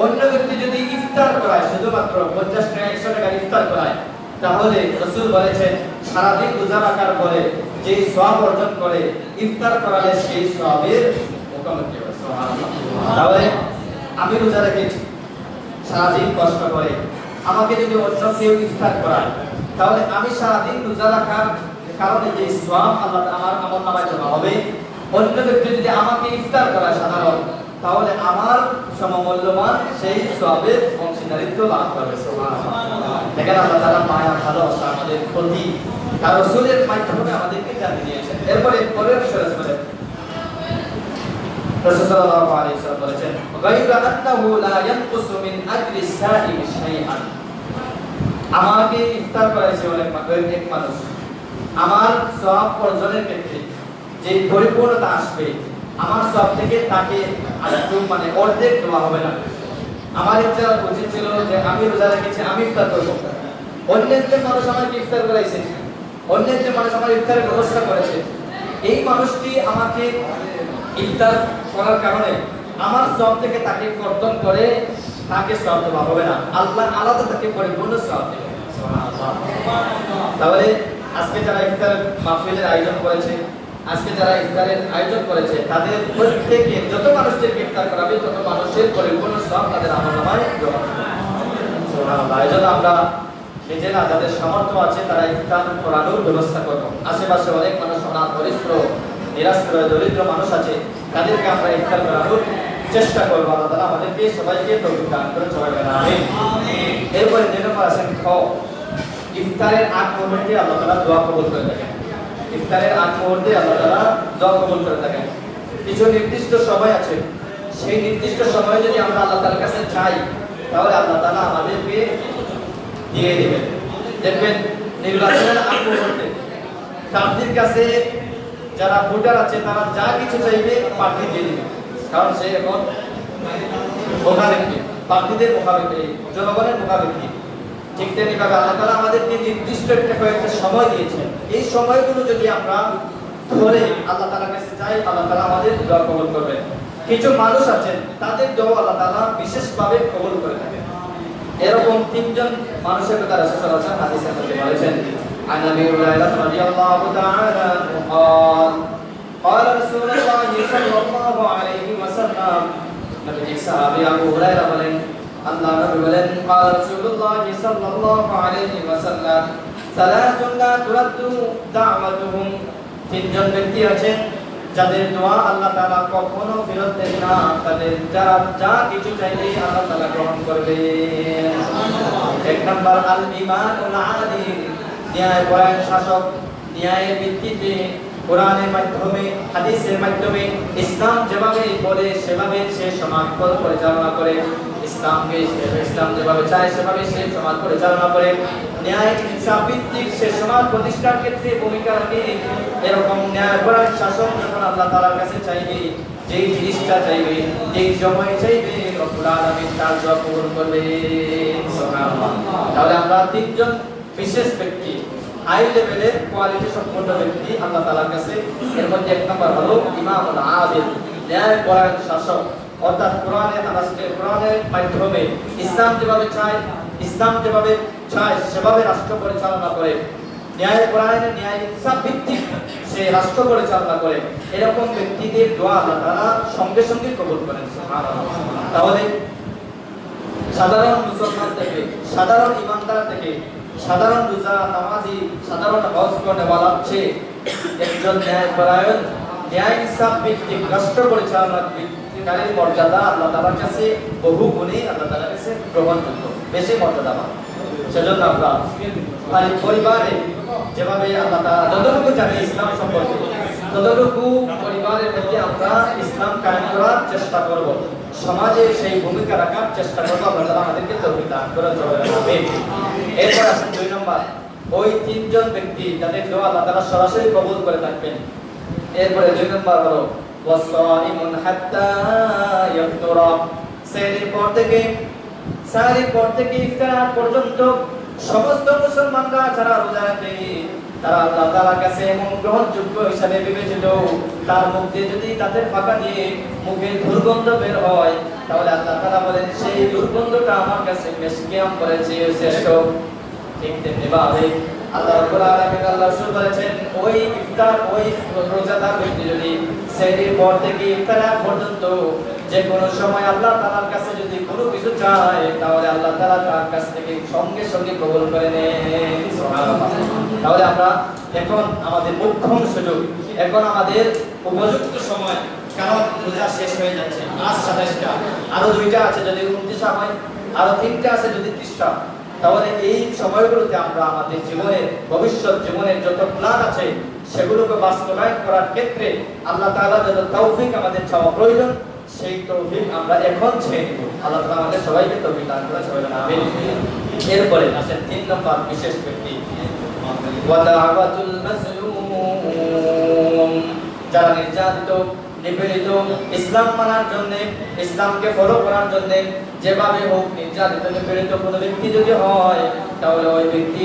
A: অন্য ব্যক্তি যদি ইফতার করায়, শুধুমাত্র 50 টাকা 100 টাকা ইফতার করায়, তাহলে রাসূল বলেছেন সারা দিন রোজা রাখার পরে যে সওয়াব অর্জন করে, ইফতার করালে সেই সওয়াবের মুখামুখি হবে। সুবহানাল্লাহ। তাহলে আমি রোজা রেখেছি, সারা দিন কষ্ট করে, আমাকে যদি অন্য কেউ ইফতার করায়, তাহলে আমি সারা দিন রোজা রাখার কারণে যে সওয়াব আল্লাহ আমার আমলনামায় জমা হবে, অন্য ব্যক্তি যদি আমাকে ইফতার করায় সাধারণ, তাহলে আমার সমমূল্যমান সেই সওয়াবের অংশীদারিত্ব লাভ করবে। সুবহানাল্লাহ। দেখেন আল্লাহ তাআলা মায়া ভালোবাসা আমাদের প্রতি তার রাসূলের মাধ্যমে আমাদেরকে জানিয়ে দিয়েছেন। এরপরে পরের বিষয় বলেন, রাসূল সাল্লাল্লাহু আলাইহি ওয়াসাল্লাম বলেছেন, গায়রা আন্নাহু লা ইয়ানকুসু মিন আজরি সাইম শাইআন। আমাকে ইফতার করাইছে এক মানুষ, আমার সওয়াব অর্জনের ক্ষেত্রে যে পরিপূর্ণতা আসবে, আমার সওয়াব থেকে তাকে আরেকটু অর্ধেক দেওয়া হবে না। আমার ইচ্ছা উচিত ছিল যে আমি রোজা রেখেছি, আমি ইফতার করব, অন্যের মানুষ আমাকে ইফতার করাইছে, অন্যের মানুষ আমার ইফতারের ব্যবস্থা করেছে, এই মানুষটি আমাকে ইফতার করার কারণে আমার সওয়াব থেকে তাকে কর্তন করে তাকে সওয়াব দেওয়া হবে না, আল্লাহ আলাদা তাকে পরিপূর্ণ সওয়াব দেবে। সুবহানাল্লাহ। তাহলে আজকে যারা ইফতার মাহফিলের আয়োজন করেছে, আজকে যারা ইফতারের আয়োজন করেছে, তাদের প্রত্যেকে যত মানুষদেরকে ইফতার করাবে, তত মানুষের পরিপূর্ণ সওয়াব তাদের আমলনামায় জমা হবে। সুবহানাল্লাহ। এজন্য আমরা নিজেরা যাদের সামর্থ্য আছে তারা ইফতার করানোর ব্যবস্থা করব। আশেপাশে অনেক মানুষ অনাথ, দরিদ্র, নিরাশ্রয়, দরিদ্র মানুষ আছে, তাদেরকে আমরা ইফতার করানোর চেষ্টা করব। আল্লাহ তাআলা আমাদেরকে সবাইকে তৌফিক দান করে সবাই বলেন আমিন। এরপরে যে নম্বর আছেন খ, ইফতারের আগ মুহূর্তে আল্লাহ তাআলা দোয়া কবুল করে থাকেন। ইফতারের আগ মুহূর্তে আল্লাহ তাআলা দোয়া কবুল করে থাকেন। কিছু নির্দিষ্ট সময় আছে, সেই নির্দিষ্ট সময়ে যদি আমরা আল্লাহ তাআলার কাছে চাই, তাহলে আল্লাহ তাআলা আমাদেরকে দিয়ে দিবেন। দেখবেন নির্বাচনের আগ মুহূর্তে প্রার্থীর কাছে যারা ভোটার আছে তারা যা কিছু চাইবে প্রার্থী দিয়ে দিবে, কারণ সে এখন মুখাপেক্ষী, প্রার্থীদের মুখাপেক্ষী, জনগণের মুখাপেক্ষী। ঠিক তেমনিভাবে আল্লাহ তাআলা আমাদেরকে নির্দিষ্ট কয়েকটা সময় দিয়েছেন, এই সময়গুলো যদি আমরা ধরে আল্লাহ তাআলার কাছে চাই, আল্লাহ তাআলা আমাদের দোয়া কবুল করবেন। কিছু মানুষ আছেন তাদের দোয়া আল্লাহ তাআলা বিশেষভাবে কবুল করে থাকেন। এরকম তিনজন মানুষের কথা রাসূল সাল্লাল্লাহু আলাইহি ওয়াসাল্লাম হাদিসের মধ্যে বলেছেন, আন আবি হুরায়রা রাদিয়াল্লাহু তাআলা قال قال رسول الله صلى الله عليه وسلم। নবী সাহাবী আবু হুরায়রা বলেন, আল্লাহ নবী বলেন, قال رسول الله صلى الله عليه وسلم ثلاث لا ترد دعوتهم। তিনজন ব্যক্তি আছেন যাদের দোয়া আল্লাহ তাআলা কখনো ফেরত দেন না, তাদের যারা যা কিছু চাইলে আল্লাহ তাআলা গ্রহণ করবেন। এক নাম্বার আল ইমানুল আদিল, ন্যায়পরায়ণ শাসক, ন্যায়ের ভিত্তিতে কোরআনের মাধ্যমে, হাদিসের মাধ্যমে ইসলাম যেভাবে বলে সেভাবে সে সমাজ পরিচালনা করে, ইসলাম যেভাবে চায় সেভাবে সে সমাজ পরিচালনা করে, ন্যায় ইনসাফ ভিত্তিক সে সমাজ প্রতিষ্ঠার ক্ষেত্রে ভূমিকা রাখে। এরকম ন্যায়পরায়ণ শাসন যখন আল্লাহ তাআলার কাছে চাইবে, যেই জিনিসটা চাইবে, যেই সময় চাইবে, রব্বুল আলামিন তার দোয়া কবুল করবে। সুবহানাল্লাহ। তাহলে আমরা তিনজন বিশেষ ব্যক্তি, হাই লেভেলের কোয়ালিটি সম্পন্ন ব্যক্তি আল্লাহ তাআলার কাছে। এর মধ্যে এক নম্বর হলো ইমামুল আদিল, ন্যায়পরায়ণ শাসক। অর্থাৎ কোরআনের মাধ্যমে ইসলাম যেভাবে চায় সেভাবে রাষ্ট্র পরিচালনা করে, ন্যায়পরায়ণ ন্যায় ইনসাফ ভিত্তিক সে রাষ্ট্র পরিচালনা করে। এরকম ব্যক্তিদের দোয়া আল্লাহ তাআলা সঙ্গে সঙ্গে কবুল করেন। সুবহানাল্লাহ। তাহলে সাধারণ মুসলমান থেকে, সাধারণ ইমানদার থেকে, সাধারণ রোজা নামাজি, সাধারণ হজ করেওয়ালা চেয়ে একজন ন্যায়পরায়ণ ন্যায় ইনসাফ ভিত্তিক রাষ্ট্র পরিচালনাকারীর মর্যাদা আল্লাহ তাআলার কাছে বহু গুণে আল্লাহ তাআলার কাছে গ্রহণযোগ্য, বেশি মর্যাদাবান। সেজন্য আমরা পরিবারে যেভাবে আল্লাহ তাআলা যতটুকু জানি ইসলাম সম্পর্কে, ততটুকু পরিবারের মধ্যে আমরা ইসলাম কায়েম করার চেষ্টা করব, সমাজে সেই ভূমিকা রাখার চেষ্টা করব। আল্লাহ তাআলা আমাদেরকে তৌফিক দান করুন। আমিন। এরপর আসেন 2 নম্বর, ওই তিনজন ব্যক্তি যাদের দোয়া আল্লাহ তাআলা সরাসরি কবুল করে থাকবেন। এরপরে 2 নম্বর হলো ওয়াসাইমুন হাত্তা ইয়াফতুরা, সেহরির পর থেকে ইফতার পর্যন্ত সমস্ত মুসলমানরা যারা রোজা রাখে তারা আল্লাহ তাআলার কাছে এমন গ্রহণযোগ্য হিসাবে বিবেচিত। তার মুখ দিয়ে যদি তাদের ফাঁকা দিয়ে মুখে দুর্গন্ধ বের হয়, তাহলে আল্লাহ তাআলা বলেন সেই দুর্গন্ধটা আমার কাছে মেশকিয়াম করেছে শ্রেষ্ঠ। ঠিক তেমনি ভাবে আল্লাহ রাব্বুল আলামিন আল্লাহ রাসূল বলেছেন, ওই ইফতার, ওই রোজাদার ব্যক্তি যদি সেহরির পর থেকে ইফতার পর্যন্ত যে কোনো সময় আল্লাহ তাআলার কাছে যদি কোনো কিছু চায়, তাহলে আল্লাহ তাআলা তার কাছ থেকে সঙ্গে সঙ্গে কবুল করে নেন। সুবহানাল্লাহ। তাহলে আমরা এখন আমাদের মুখ্যম সুযোগ, এখন আমাদের উপযুক্ত সময়, কারণ রোজা শেষ হয়ে যাচ্ছে, আজ 27টা, আরো 2টা আছে যদি 29টা হয়, আরো 3টা আছে যদি 30টা। তাহলে এই সময়গুলোতে আমরা আমাদের জীবনের, ভবিষ্যৎ জীবনের যত প্ল্যান আছে সেগুলোকে বাস্তবায়ন করার ক্ষেত্রে আল্লাহ তাআলা যত তৌফিক আমাদের চাওয়া প্রয়োজন, সেই তৌফিক আমরা এখন চেয়ে নিব। আল্লাহ তাআলা আমাদের সবাইকে তৌফিক দান করুন। সবাই বলেন আমিন। এরপরে আসেন 3 নম্বর বিশেষ ব্যক্তি, ওয়া দাওয়াতুল মাজলুম, যারা নির্যাতিত, নিপীড়িত, ইসলাম মানার জন্য, ইসলামকে ফলো করার জন্য যেভাবে হোক নির্যাতিত নিপীড়িত কোনো ব্যক্তি যদি হয়, তাহলে ওই ব্যক্তি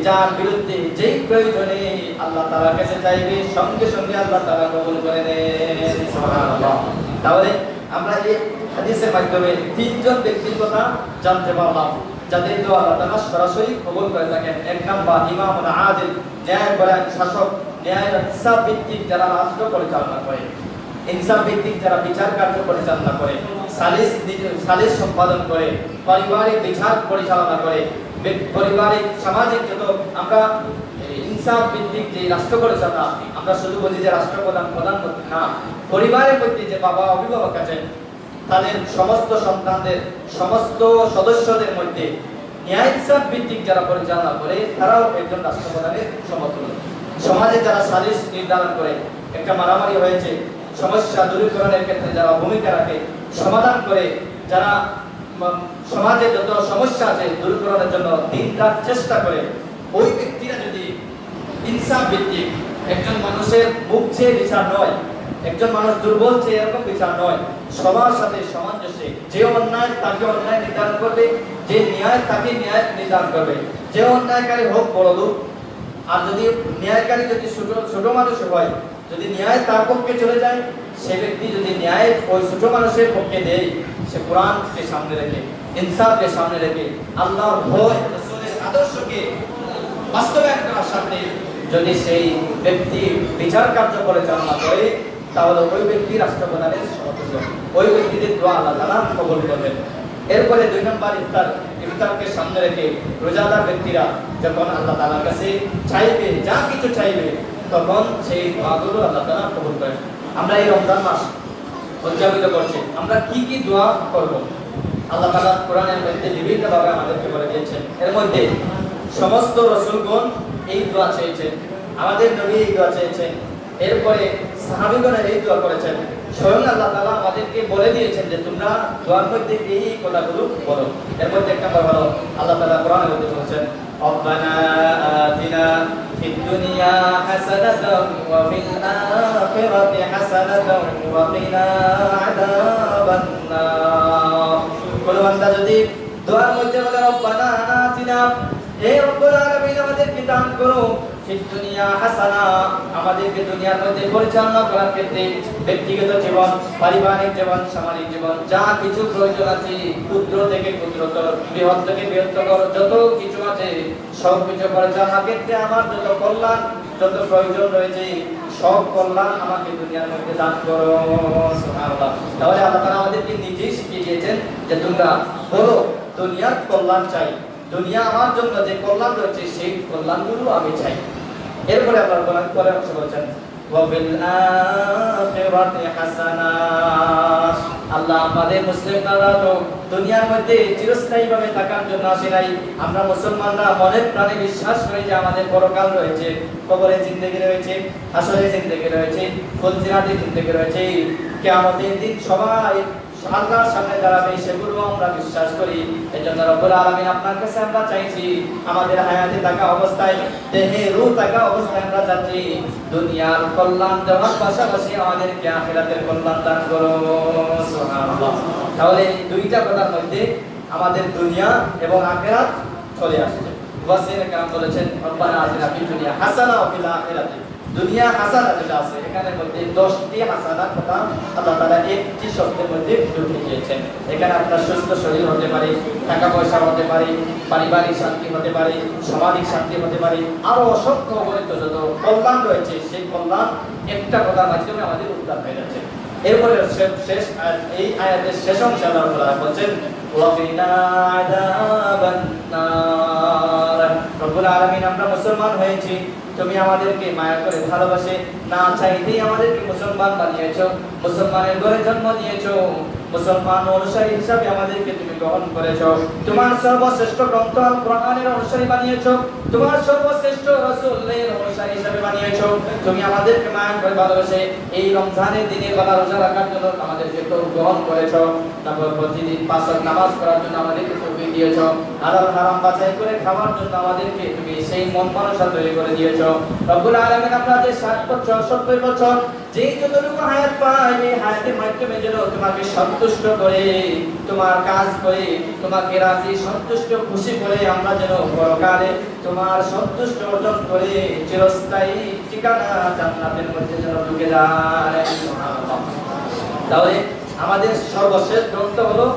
A: যার বিরুদ্ধে যেই প্রয়োজনে আল্লাহ তাআলার কাছে চাইবে, সঙ্গে সঙ্গে আল্লাহ তাআলা কবুল করে নেন। সুবহানাল্লাহ। তাহলে আমরা এই হাদিসের মাধ্যমে 3 জন ব্যক্তির কথা জানতে পারলাম যাদের দোয়া আল্লাহ তাআলা সরাসরি কবুল করে থাকেন। 1 নম্বর ইমামুল আদিল, ন্যায়পরায়ণ শাসক, ন্যায় ইনসাফ ভিত্তিক যারা রাষ্ট্র পরিচালনা করে, ইনসাফ ভিত্তিক যারা বিচার কার্য পরিচালনা করে, সালিস সম্পাদন করে, পারিবারিক বিচার পরিচালনা করে, পারিবারিক সামাজিক যত আমরা ইনসাফ ভিত্তিক যে রাষ্ট্র পরিচালনা, আমরা শুধু বলি যে প্রধানমন্ত্রী না, পরিবারের মধ্যে যে বাবা অভিভাবক আছেন তাদের সমস্ত সন্তানদের, সমস্ত সদস্যদের মধ্যে ন্যায় ইনসাফ ভিত্তিক যারা পরিচালনা করে, তারাও একজন রাষ্ট্রপ্রধানের সমতুল্য। সমাজে যারা সালিশ নির্ধারণ করে, একটা মারামারি হয়েছে, সমস্যা দূরীকরণের ক্ষেত্রে যারা ভূমিকা রাখে, সমাধান করে, যারা সমাজে যত সমস্যা আছে দূরীকরণের জন্য দিন-রাত চেষ্টা করে, ওই ব্যক্তিরা যদি ইনসাফ ভিত্তিক, একজন মানুষের মুখ চেয়ে বিচার নয়, একজন মানুষ দুর্বল চেয়ে এরকম বিচার নয়, সবার সাথে সামঞ্জস্যে যে অন্যায় তাকে অন্যায় নির্ধারণ করবে, যে ন্যায় তাকে ন্যায় নির্ধারণ করবে, যে অন্যায়কারী হোক বড় লোক, আর যদি ন্যায়কারী যদি ছোট মানুষ হয়, যদি ন্যায় তার পক্ষে চলে যায়, সে ব্যক্তি যদি ন্যায় ওই ছোট মানুষের পক্ষে দেয়, সে কোরআনকে সামনে রেখে, ইনসাফকে সামনে রেখে, আল্লাহর ভয়, রাসূলের আদর্শকে বাস্তবায়ন করার সাথে যদি সেই ব্যক্তি বিচার কার্য পরিচালনা করে, তাহলে ওই ব্যক্তি রাষ্ট্রপ্রধানের সমতুল্য। ওই ব্যক্তিদের দোয়া আল্লাহ তাআলা কবুল করবেন। এরপরে 2 নম্বর ইফতারকে সামনে রেখে রোজাদার ব্যক্তিরা যখন আল্লাহ তাআলার কাছে চাইবে, যা কিছু চাইবে, তখন সেই দোয়াগুলো আল্লাহ তাআলা কবুল করেন। আমরা এই রমজান মাস উদযাপিত করছি, আমরা কি কি দোয়া করব আল্লাহ তাআলা কোরআনের মধ্যে বিভিন্নভাবে আমাদেরকে বলে দিয়েছেন। এর মধ্যে সমস্ত রাসূলগণ এই দোয়া চেয়েছেন, আমাদের নবী এই দোয়া চেয়েছেন, এরপরে সাহাবীগণ এই দোয়া করেছেন। স্বয়ং আল্লাহ তাআলা আমাদেরকে বলে দিয়েছেন যে তোমরা দোয়ার মধ্যে এই কথাগুলো বলো। এর মধ্যে একটা হলো আল্লাহ তাআলা কোরআনে বলেছেন রব্বানা আতিনা ফিদ দুনিয়া হাসানাতাও ওয়া ফিল আখিরাতি হাসানাতাও ওয়া কিনা আযাবান নার। কোন বান্দা যদি দোয়ার মধ্যে বলে রব্বানা আতিনা, হে রব্বুল আলামিন আমাদেরকে দান করো ফিদ দুনিয়া হাসানা, আমাদেরকে দুনিয়ার মধ্যে পরিচালনা করার ক্ষেত্রে ব্যক্তিগত জীবন, পারিবারিক জীবন, সামাজিক জীবন, যা কিছু প্রয়োজন আছে ক্ষুদ্র থেকে ক্ষুদ্রতর, বৃহৎ থেকে বৃহত্তর যত কিছু আছে সব কিছু পরিচালনার ক্ষেত্রে আমার যত কল্যাণ, যত প্রয়োজন রয়েছে সব কল্যাণ আমাকে দুনিয়ার মধ্যে দান করো। সুবহানাল্লাহ। তাহলে আল্লাহ তাআলা আমাদেরকে নিজেই শিখিয়ে দিয়েছেন যে তোমরা বলো দুনিয়ার কল্যাণ চাই, দুনিয়া আমার জন্য যে কল্যাণ রয়েছে সেই কল্যাণগুলো আমি চাই। এরপরে আল্লাহ কোরআন পরে অংশ বলেছেন ওয়া ফিল আখিরাতি হাসানা। আল্লাহ আমাদের মুসলিমরা তো দুনিয়ার মধ্যে চিরস্থায়ীভাবে থাকার জন্য আসে নাই। আমরা মুসলমানরা মনে প্রাণে বিশ্বাস করি যে আমাদের পরকাল রয়েছে, কবরে জিন্দেগি রয়েছে, হাসরে জিন্দেগি রয়েছে, ফুলসিরাতে জিন্দেগি রয়েছে, কিয়ামতের দিন সবাই আল্লাহর সামনে দাঁড়াবে, সেগুলো আমরা বিশ্বাস করি। এজন্য রব্বুল আলামিন আপনার কাছে আমরা চাইছি আমাদের হায়াতে থাকা অবস্থায়, দেহে রূহ থাকা অবস্থায় আমরা চাচ্ছি দুনিয়ার কল্যাণ দেওয়ার পাশাপাশি আমাদেরকে আখিরাতের কল্যাণ দান করো। সুবহানাল্লাহ। তাহলে দুইটা কথার মধ্যে আমাদের দুনিয়া এবং আখিরাত চলে আসছে। মুফাসসিরিন কেরাম বলেছেন রব্বানা আতিনা ফিদ দুনিয়া হাসানা ওয়া ফিল আখিরাতি, দুনিয়া হাসানা যেটা আছে এখানে মধ্যে 10টি হাসানার কথা আল্লাহ তাআলা একটি শব্দের মধ্যে ঢুকিয়ে দিয়েছেন। এখানে আপনার সুস্থ শরীর হতে পারে, টাকা পয়সা হতে পারে, পারিবারিক শান্তি হতে পারে, সামাজিক শান্তি হতে পারে, আরো অসংখ্য অগণিত যত কল্যাণ রয়েছে সেই কল্যাণ একটা কথার মাধ্যমে আমাদের উদ্ধার হয়ে যাচ্ছে। এরপরে শেষ এই আয়াতের শেষ অংশে আল্লাহ তাআলা বলেন ওয়া কিনা আযাবান নার। রব্বুল আলামিন আমরা মুসলমান হয়েছি, তুমি আমাদেরকে মায়া করে ভালোবাসে না চাইতেই আমাদেরকে মুসলমান বানিয়েছো, মুসলমানের ঘরে জন্ম দিয়েছো, মুসলমান অনুসারী হিসাবে আমাদেরকে তুমি গ্রহণ করেছো, তোমার সর্বশ্রেষ্ঠ গ্রন্থ আল কোরআনের অনুসারী বানিয়েছো, তোমার সর্বশ্রেষ্ঠ রাসূলের অনুসারী হিসাবে বানিয়েছো। তুমি আমাদেরকে মায়া করে ভালোবাসে এই রমজানের দিনে গলা রোজা রাখার জন্য আমাদেরকে তো গ্রহণ করেছো, তারপর প্রতিদিন 5 ওয়াক্ত নামাজ পড়ার জন্য আমাদেরকে তৌফিক দিয়েছো, হালাল হারাম বাছাই করে খাওয়ার জন্য আমাদেরকে তুমি সেই মন মানসিকতা তৈরি করে দিয়েছো। রব্বুল আলামিন আমরা যে 60 বছর 70 বছর যেই যতটুকু হায়াত পাই এই হায়াতের মাধ্যমে যেন তোমাকে সন্তুষ্ট করে, তোমার কাজ করে, তোমাকে রাজি সন্তুষ্ট খুশি করে আমরা যেন পরকালে তোমার সন্তুষ্ট অর্জন করে চিরস্থায়ী ঠিকানা জান্নাতের মধ্যে যেন ঢুকে যায়। সুবহানাল্লাহ। তাহলে আমাদের সর্বশেষ গ্রন্থ হলো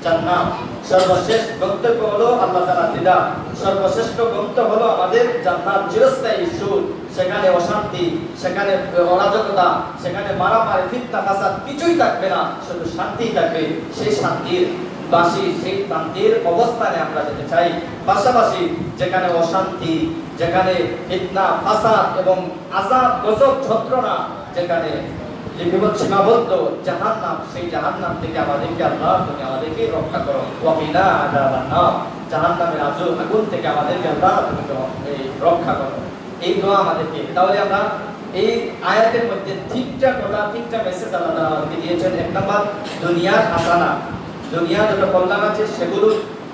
A: জান্নাত, সর্বশেষ গন্তব্য হলো আল্লাহ তাআলার দিদার, সর্বশ্রেষ্ঠ গ্রন্থ হলো আমাদের জান্নাত, চিরস্থায়ী সুখ, সেখানে অশান্তি, সেখানে অরাজকতা, সেখানে মারামারি ফিতনা ফাসাদ কিছুই থাকবে না, শুধু শান্তিই থাকবে। সেই শান্তির বাসী, সেই শান্তির অবস্থানে আমরা যেতে চাই। পাশাপাশি যেখানে অশান্তি, যেখানে ফিতনা ফাসাদ এবং আযাব গজব যন্ত্রণা, যেখানে সীমাবদ্ধ জাহান্নাম, সেই জাহান্নাম থেকে আমাদেরকে আল্লাহ তুমি আমাদেরকে রক্ষা করো। ওয়া কিনা আযাবান নার, জাহান্নামের আগুন থেকে আমাদেরকে আল্লাহ তুমি রক্ষা করো। এই দোয়া আমাদেরকে। তাহলে আমরা এই আয়াতের মধ্যে ঠিকঠাক কথা, ঠিকঠাক মেসেজ আল্লাহ তাআলা আমাদেরকে দিয়েছেন। 1 নাম্বার দুনিয়ার হাসানা, দুনিয়া যত কল্যাণ আছে সেগুলো।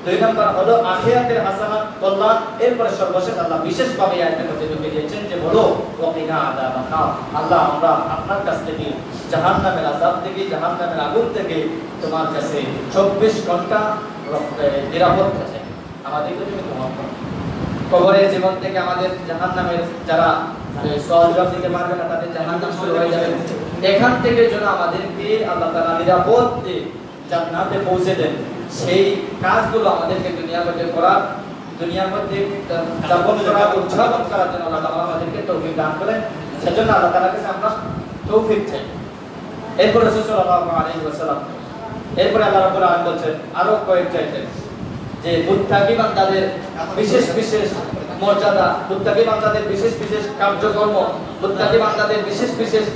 A: 2 নাম্বার হলো আখিরাতের হাসানা কল্যাণ। এরপরে সর্বশেষ আল্লাহ বিশেষভাবে আয়াতের মধ্যে ঢুকিয়ে দিয়েছেন যে বলো ওয়া কিনা আযাবান নার, আল্লাহ আমরা আপনার কাছ থেকে জাহান্নামের আযাব থেকে, জাহান্নামের আগুন থেকে তোমার কাছে 24 ঘন্টা নিরাপদ আছে। আমাদেরকে তুমি ক্ষমা করো। কবরের জীবন থেকে আমাদের জাহান্নামের যারা সওয়াল দিতে পারবে না তাদের জাহান্নাম শুরু হয়ে যাবে। এখান থেকে যেন আমাদেরকে আল্লাহ তাআলা নিরাপদে জান্নাতে পৌঁছে দেন, সেই কাজগুলো আমাদেরকে দুনিয়ার মধ্যে করার, দুনিয়ার মধ্যে যাপন করার, উদযাপন করার জন্য আল্লাহ তাআলা আমাদেরকে তৌফিক দান করেন। সেজন্য আল্লাহ তাআলার কাছে আমরা তৌফিক চাই। এরপর রাসূল সাল্লাল্লাহু আলাইহি ওয়াসাল্লাম, এরপর আল্লাহ রাব্বুল আলামিন বলেন আরো কয়েক জায়গায় যে মুত্তাকি বান্দাদের বিশেষ বিশেষ মর্যাদা, মুত্তাকি বান্দাদের বিশেষ বিশেষ কার্যক্রম, মুত্তাকি বান্দাদের বিশেষ বিশেষ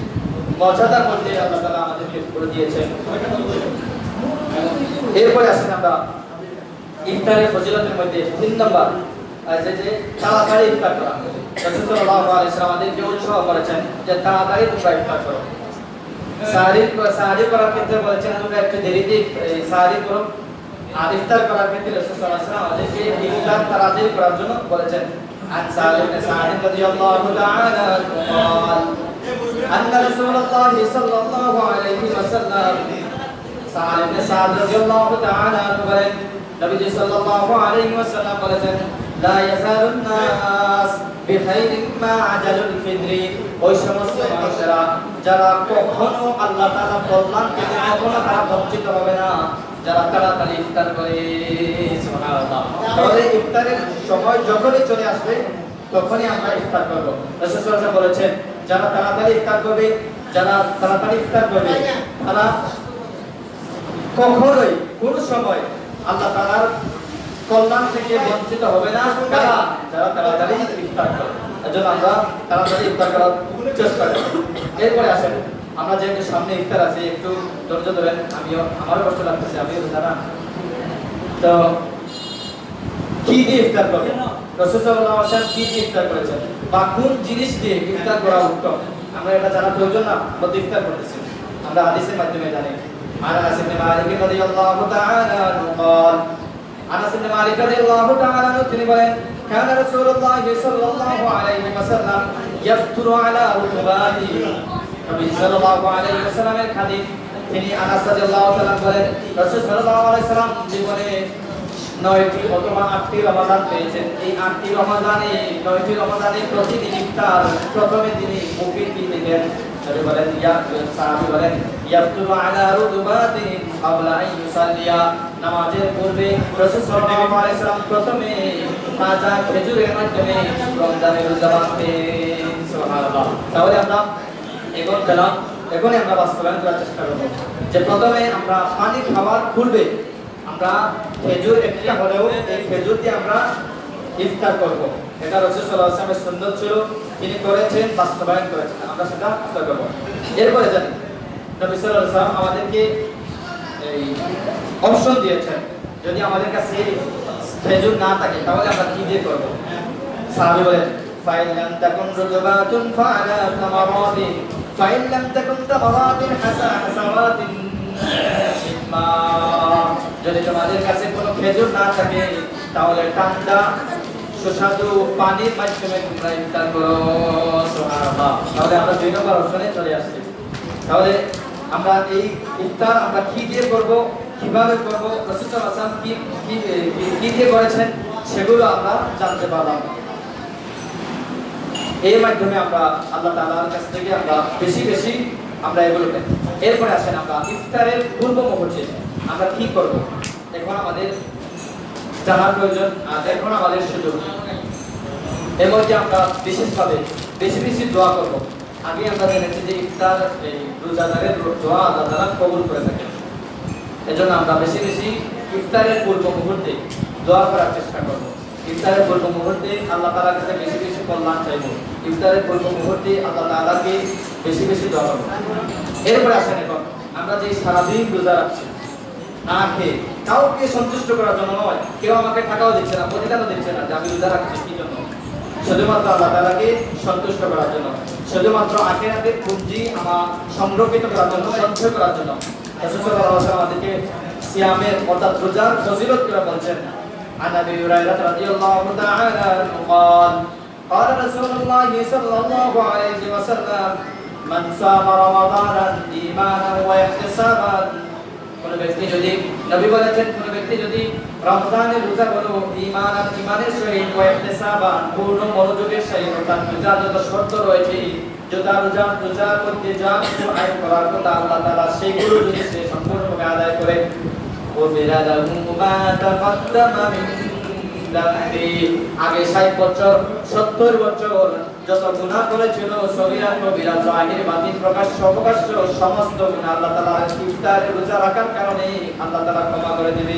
A: মর্যাদার মধ্যে আল্লাহ তাআলা আমাদেরকে করে দিয়েছেন। এরপরে আসেন আমরা ইফতারের ফজিলতের মধ্যে 3 নাম্বার যে তাড়াতাড়ি ইফতার করা। রাসূল সাল্লাল্লাহু আলাইহি ওয়াসাল্লাম আমাদেরকে উৎসাহ করেছেন যে তাড়াতাড়ি তোমরা ইফতার করো।
B: সাহারি করার ক্ষেত্রে বলেছেন তোমরা একটু দেরিতে সাহারি করো। আর ইফতার করার ক্ষেত্রে রাসূল সাল্লাল্লাহু আলাইহি ওয়াসাল্লাম আমাদেরকে ইফতার তাড়াতাড়ি করার জন্য বলেছেন। عن سالم بن سعد رضي الله تعالى عنه قال أن رسول الله صلى الله عليه وسلم سالم بن سعد رضي الله تعالى عنه বলেন নবীজি সাল্লাল্লাহু আলাইহি ওয়াসাল্লাম বলেছেন لا يزال الناس بخير ما عجل الفطر ওই সমস্ত মানুষেরা যারা কখনো আল্লাহ তাআলা কল্যাণ থেকে কখনো তারা বঞ্চিত হবে না যারা তাড়াতাড়ি ইফতার করে। সুবহানাল্লাহ। তাহলে ইফতারের সময় যখনই চলে আসবে তখনই আমরা ইফতার করব। রাসূল সাল্লাল্লাহু আলাইহি ওয়াসাল্লাম বলেছেন যারা তাড়াতাড়ি ইফতার করবে তারা কখনোই কোন সময় আল্লাহ তাআলার কল্যাণ থেকে বঞ্চিত হবে না যারা তাড়াতাড়ি ইফতার করে। এজন্য আমরা তাড়াতাড়ি ইফতার করার চেষ্টা করব। এরপরে আসেন আমরা যেহেতু সামনে ইফতার আছে একটু ধৈর্য ধরেন, আমারও কষ্ট লাগতেছে, আমিও জানা। তো কি দিয়ে ইফতার করবেন? রাসূল সাল্লাল্লাহু আলাইহি ওয়াসাল্লাম কি দিয়ে ইফতার করেছেন বা কোন জিনিস দিয়ে ইফতার করা উত্তম আমরা এটা জানা প্রয়োজন না, আমরা ইফতার করতেছি আমরা হাদিসের মাধ্যমে জানি। আনাস ইবনে মালিক রাদিয়াল্লাহু তাআলা আনহু قال আনাস ইবনে মালিক রাদিয়াল্লাহু তাআলা আনহু তিনি বলেন কানা রাসূলুল্লাহ সাল্লাল্লাহু আলাইহি ওয়াসাল্লাম ইয়াফতুরু আলা রুতুবাতি। নবী সাল্লাল্লাহু আলাইহি ওয়াসাল্লামের খাদিম তিনি আনাস রাদিয়াল্লাহু তাআলা বলেন রাসূল সাল্লাল্লাহু আলাইহি ওয়াসাল্লাম জীবনে 9টি অথবা 8টি রমাদান পেয়েছেন। এই 8টি রমাদানে 9টি রমাদানে প্রতিদিন ইফতার প্রথমে তিনি মুফিদ দিতেন। নবী বলেন সাহাবী বলেন ইয়াফতুরু আলা রুতুবাতি ক্বাবলা আন ইউসাল্লিয়া। নামাজের পূর্বে রাসূল সাল্লাল্লাহু আলাইহি ওয়াসাল্লাম প্রথমে তাজা খেজুরের মাধ্যমে রমজানের রোজা রাখতেন। সুবহানাল্লাহ। তাহলে আমরা এখনই আমরা বাস্তবায়ন করার চেষ্টা করব যে প্রথমে আমরা পানি খাওয়ার পূর্বে আমরা খেজুর একটা হলেও এই খেজুর দিয়ে আমরা ইফতার করব। এটা রাসূল সাল্লাল্লাহু আলাইহি ওয়াসাল্লামের সুন্নাত ছিল, তিনি করেছেন, বাস্তবায়ন করেছেন, আমরা সেটা ইফতার করব। এরপরে জানি নবী সাল্লাল্লাহু আলাইহি ওয়াসাল্লাম আমাদেরকে এই অপশন দিয়েছেন যদি আমাদের কাছে খেজুর না থাকে তাহলে আমরা কি দিয়ে করব। সাহাবী বলেন ফাইন লাম তাকুন রুতুবাতুন ফাআলা তামারাতিন ফাইন লাম তাকুন তামারাতিন হাসাওয়াতিন শিম্মা। যদি তোমাদের কাছে কোনো খেজুর না থাকে তাহলে ঠান্ডা সুস্বাদু পানির মাধ্যমে তোমরা ইফতার করো। সুবহানাল্লাহ। তাহলে আমরা 2 নম্বর অপশনে চলে আসছি। তাহলে আমরা এই ইফতার আমরা কি দিয়ে করব, কিভাবে করব, রাসূল সাল্লাল্লাহু আলাইহি ওয়াসাল্লাম কি দিয়ে করেছেন সেগুলো আমরা জানতে পারলাম। এর মাধ্যমে আমরা আল্লাহ তাআলার কাছ থেকে আমরা বেশি আমরা এগুলো পাই। এরপরে আসেন আমরা ইফতারের পূর্ব মুহূর্তে আমরা কি করব এখন আমাদের জানার প্রয়োজন, আর এখন আমাদের সুযোগ। এর মধ্যে আমরা বিশেষভাবে বেশি দোয়া করব। আগে আমরা জেনেছি যে ইফতার এই রোজাদারের দোয়া আল্লাহ তাআলা কবুল করে থাকেন। এজন্য আমরা বেশি ইফতারের পূর্ব মুহূর্তে দোয়া করার চেষ্টা করব। ইফতারের পূর্ব মুহূর্তে আল্লাহ তাআলার কাছে বেশি কল্যাণ চাইব। ইফতারের পূর্ব মুহূর্তে আল্লাহ তাআলাকে বেশি দোয়া করব। এরপরে আসেন এখন আমরা যে সারাদিন রোজা রাখছি না খেয়ে কাউকে সন্তুষ্ট করার জন্য নয়, কেউ আমাকে টাকাও দিচ্ছে না, প্রতিদানও দিচ্ছে না যে আমি রোজা রাখছি কি জন্য, শুধুমাত্র আল্লাহ তাআলাকে সন্তুষ্ট করার জন্য, শুধুমাত্র আখিরাতের পুঁজি আমার সংরক্ষিত করার জন্য, সঞ্চয় করার জন্য। রাসূল সাল্লাল্লাহু আলাইহি ওয়াসাল্লাম আমাদেরকে সিয়ামের অর্থাৎ রোজার ফজিলত করে বলছেন। عن ابي هريره رضي الله تعالى عنه قال قال رسول الله صلى الله عليه وسلم من صام رمضان ايمانا واحتسابا। কোন ব্যক্তি যদি নবী বলেছেন কোন ব্যক্তি যদি রমজানের রোজা হলো ঈমানের সহিত ওয়াহতিসাবান পূর্ণ মনোযোগের সহিত অর্থাৎ রোজা যত শর্ত রয়েছে রোজা করতে যা কিছু আইন করার কথা আল্লাহ তাআলা সেগুলো যদি সে সম্পূর্ণভাবে আদায় করে ওবিরা লাহু মা তাকাদ্দামা মিন দামবি। আগে 60 বছর 70 বছর যত গুনাহ করেছিল সগীরা কবিরা জাহির বাতিন প্রকাশ্য অপ্রকাশ্য সমস্ত গুনাহ আল্লাহ তাআলা ইফতারে রোজা রাখার কারণে আল্লাহ তাআলা ক্ষমা করে দিবে।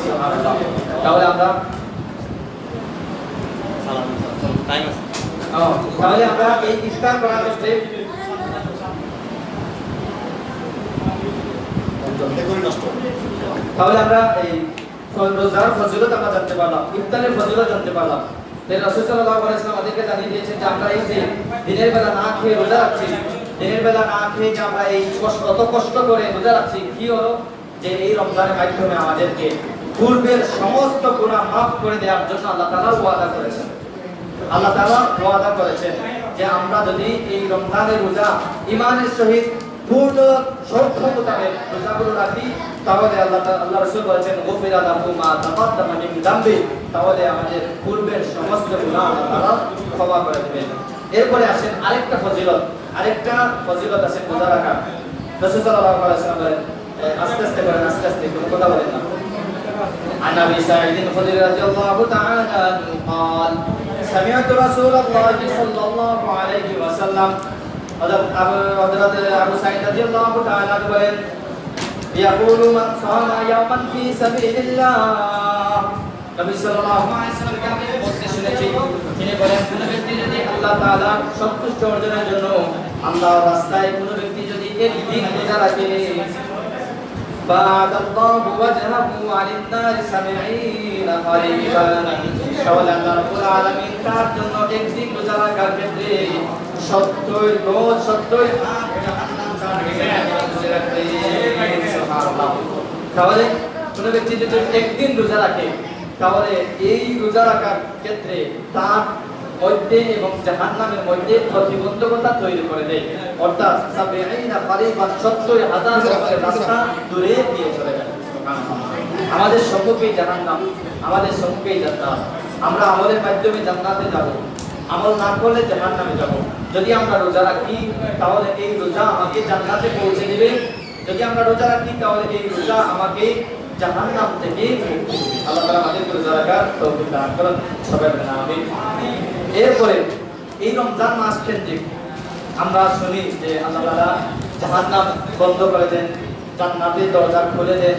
B: সুবহানাল্লাহ। তাহলে আমরা তাহলে আমরা এই ইফতার করার ক্ষেত্রে তাহলে আমরা এই রোজার ফজিলত আমরা জানতে পারলাম, ইফতারের ফজিলত জানতে পারলাম। রাসূল সাল্লাল্লাহু আলাইহি ওয়াসাল্লাম আমাদেরকে জানিয়ে দিয়েছেন যে আমরা এই যে দিনের বেলা না খেয়ে রোজা রাখছি দিনের বেলা না খেয়ে যে আমরা এই অত কষ্ট করে রোজা রাখছি, কি হলো যে এই রমজানের মাধ্যমে আমাদেরকে পূর্বের সমস্ত গুনাহ মাফ করে দেওয়ার জন্য আল্লাহ তাআলা ওয়াদা করেছেন। আল্লাহ তাআলা ওয়াদা করেছেন যে আমরা যদি এই রমজানের রোজা ঈমানের সহিত পূর্ণ শ্রদ্ধা মোতাবেক রোজাগুলো রাখি, তাহলে আল্লাহ রাসূল বলেছেন গুফিরা লাহু মা তাকাদ্দামা মিন যামবি, তাহলে আমাদের পূর্বের সমস্ত গুনাহ আল্লাহ তাআলা ক্ষমা করে দিবেন। এরপরে আসেন আরেকটা ফজিলত আছে রোজা রাখা। রাসূল সাল্লাল্লাহু আলাইহি ওয়াসাল্লাম বলেন, আস্তে আস্তে করেন, আস্তে আস্তে কোনো কথা বলেন না। عن ابي سعيد الخدري رضي الله تعالى عنه قال سمعت رسول الله صلى الله عليه وسلم حضرت ابو سعيد رضي الله تعالى عنه বলেন يقول من صام يوما في سبيل الله, নবী সাল্লাল্লাহু আলাইহি ওয়াসাল্লাম বলতে শুনেছি, তিনি বলেন কোন ব্যক্তি যদি আল্লাহ তাআলা সন্তুষ্টি অর্জনের জন্য আল্লাহর রাস্তায় কোন ব্যক্তি যদি একদিন রোজা রাখে, বা'দাল্লাহু ওয়াজহাহু আনিন নার 70 খরিফান, তাহলে আল্লাহ রাব্বুল আলামিন তার জন্য একদিন রোজা রাখার ক্ষেত্রে 70 রোজ 70 জাহান্নাম থেকে রাখবে। সুবহানাল্লাহ। তাহলে কোন ব্যক্তি যদি একদিন রোজা রাখে, তাহলে এই রোজা রাখার ক্ষেত্রে তার মধ্যে এবং জাহান্নামের মধ্যে প্রতিবন্ধকতা তৈরি করে দেয়, অর্থাৎ 70 খরিফান 70,000 বছরের রাস্তা দূরে দিয়ে চলে যায়। আমাদের সম্মুখেই জাহান্নাম, আমাদের সম্মুখেই জান্নাত। আমরা আমলের মাধ্যমে জান্নাতে যাব, আমল না করলে জাহান্নামে যাব। যদি আমরা রোজা রাখি তাহলে এই রোজা আমাকে জান্নাতে পৌঁছে দেবে, যদি আমরা রোজা রাখি তাহলে এই রোজা আমাকে জাহান্নাম থেকে মুক্তি দিবে। আল্লাহ তাআলা আমাদেরকে রোজা রাখার তৌফিক দান করুন, সবাই বলেন আমিন। এরপরে এই রমজান মাস কেন্দ্রিক আমরা শুনি যে আল্লাহ তাআলা জাহান্নাম বন্ধ করে দেন, জান্নাতের দরজা খুলে দেন,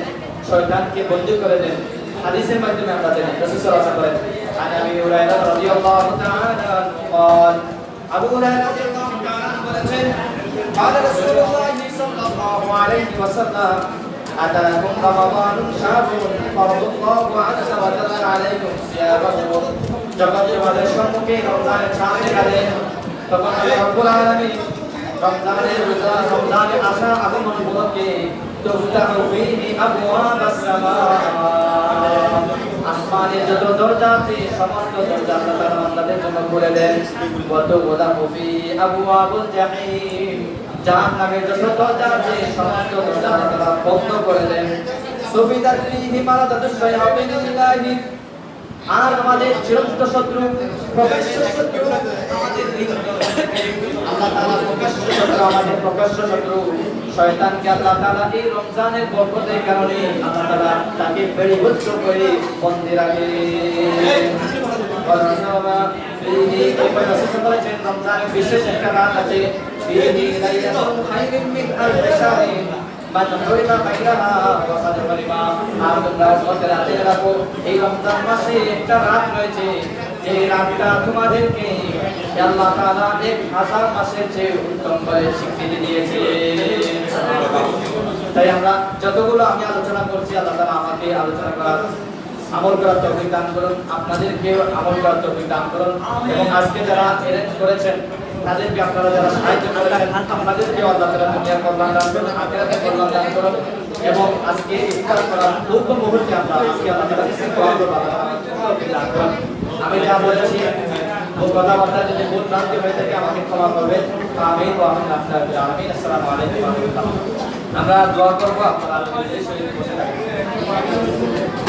B: শয়তানকে বন্দী করে দেন। হাদিসের মাধ্যমে আমরা জানি রাসূল সাল্লাল্লাহু আলাইহি ওয়াসাল্লাম বলেন, আন আবি হুরায়রা রাদিয়াল্লাহু তাআলা আনহু قال, আবু হুরায়রা রাদিয়াল্লাহু তাআলা বলেছেন, قال রাসূলুল্লাহ সাল্লাল্লাহু আলাইহি ওয়াসাল্লাম, আতাকুম রমাদানুন শাহরুন ফারাদাল্লাহু আযজা ওয়া জাল্লা আলাইকুম সিয়ামাহু, যখন তোমাদের সম্মুখে রমজানের চাঁদ দেখা দেয়, তখন আল্লাহ রাব্বুল আলামিন রমজানের রোজা, রমজানের আসা আগমন উপলক্ষে তুফতাহু ফীহি আবওয়াবাস সামা, আসমানের যত দরজা আছে সমস্ত দরজা আল্লাহ তাআলা বান্দাদের জন্য খুলে দেন। ওয়া তুগলাকু ফী আবওয়াবুল জাহিম, জাহান্নামের যত দরজা আছে সমস্ত দরজা আল্লাহ তাআলা বন্ধ করে দেন। সুফিদাত ফীহি মারাদাতুশ শায়াতিনিল্লাহি, আর আমাদের চিরন্তন শত্রু, প্রকাশ্য শত্রু আমাদের আল্লাহ তাআলা প্রকাশ্য শত্রু, আমাদের প্রকাশ্য শত্রু শয়তানকে আল্লাহ তাআলা এই রমজানের বরকতের কারণে আল্লাহ তাআলা তাকে বেড়িবদ্ধ করে বন্দী রাখে। রমজানের বিশেষ একটা রাত আছে, এই রমজান মাসে একটা রাত রয়েছে, যে রাতটা তোমাদেরকে আল্লাহ তাআলা 1000 মাসের চেয়ে উত্তম করে স্বীকৃতি দিয়েছে। তাই আমরা যতগুলো আমি আলোচনা করছি, আল্লাহ তাআলা আমাকে আলোচনা করার, আমল করার তৌফিক দান করুন, আপনাদেরকে আমল করার তৌফিক দান করুন, এবং আজকে যারা অ্যারেঞ্জ করেছেন তাদেরকে আপনারা যারা সাহায্য করেছেন আপনাদেরকে আল্লাহ তাআলা দুনিয়ার কল্যাণ দান করুন, আখিরাতের কল্যাণ দান করুন। এবং আজকে ইফতার করার পূর্ব মুহূর্তে আমরা আজকে আল্লাহ তাআলা কিছু করব, তৌফিক দান করুন। আমি যা বলেছি ভুল কথাবার্তা যদি ভুল ভ্রান্তি হয়ে থাকে আমাকে ক্ষমা করবেন। আমিন ওয়া আমিন। আসসালামু আলাইকুম ওয়া রাহমাতুল্লাহ। আমরা দোয়া করব, আপনারা আলোচনায় বসে থাকবেন।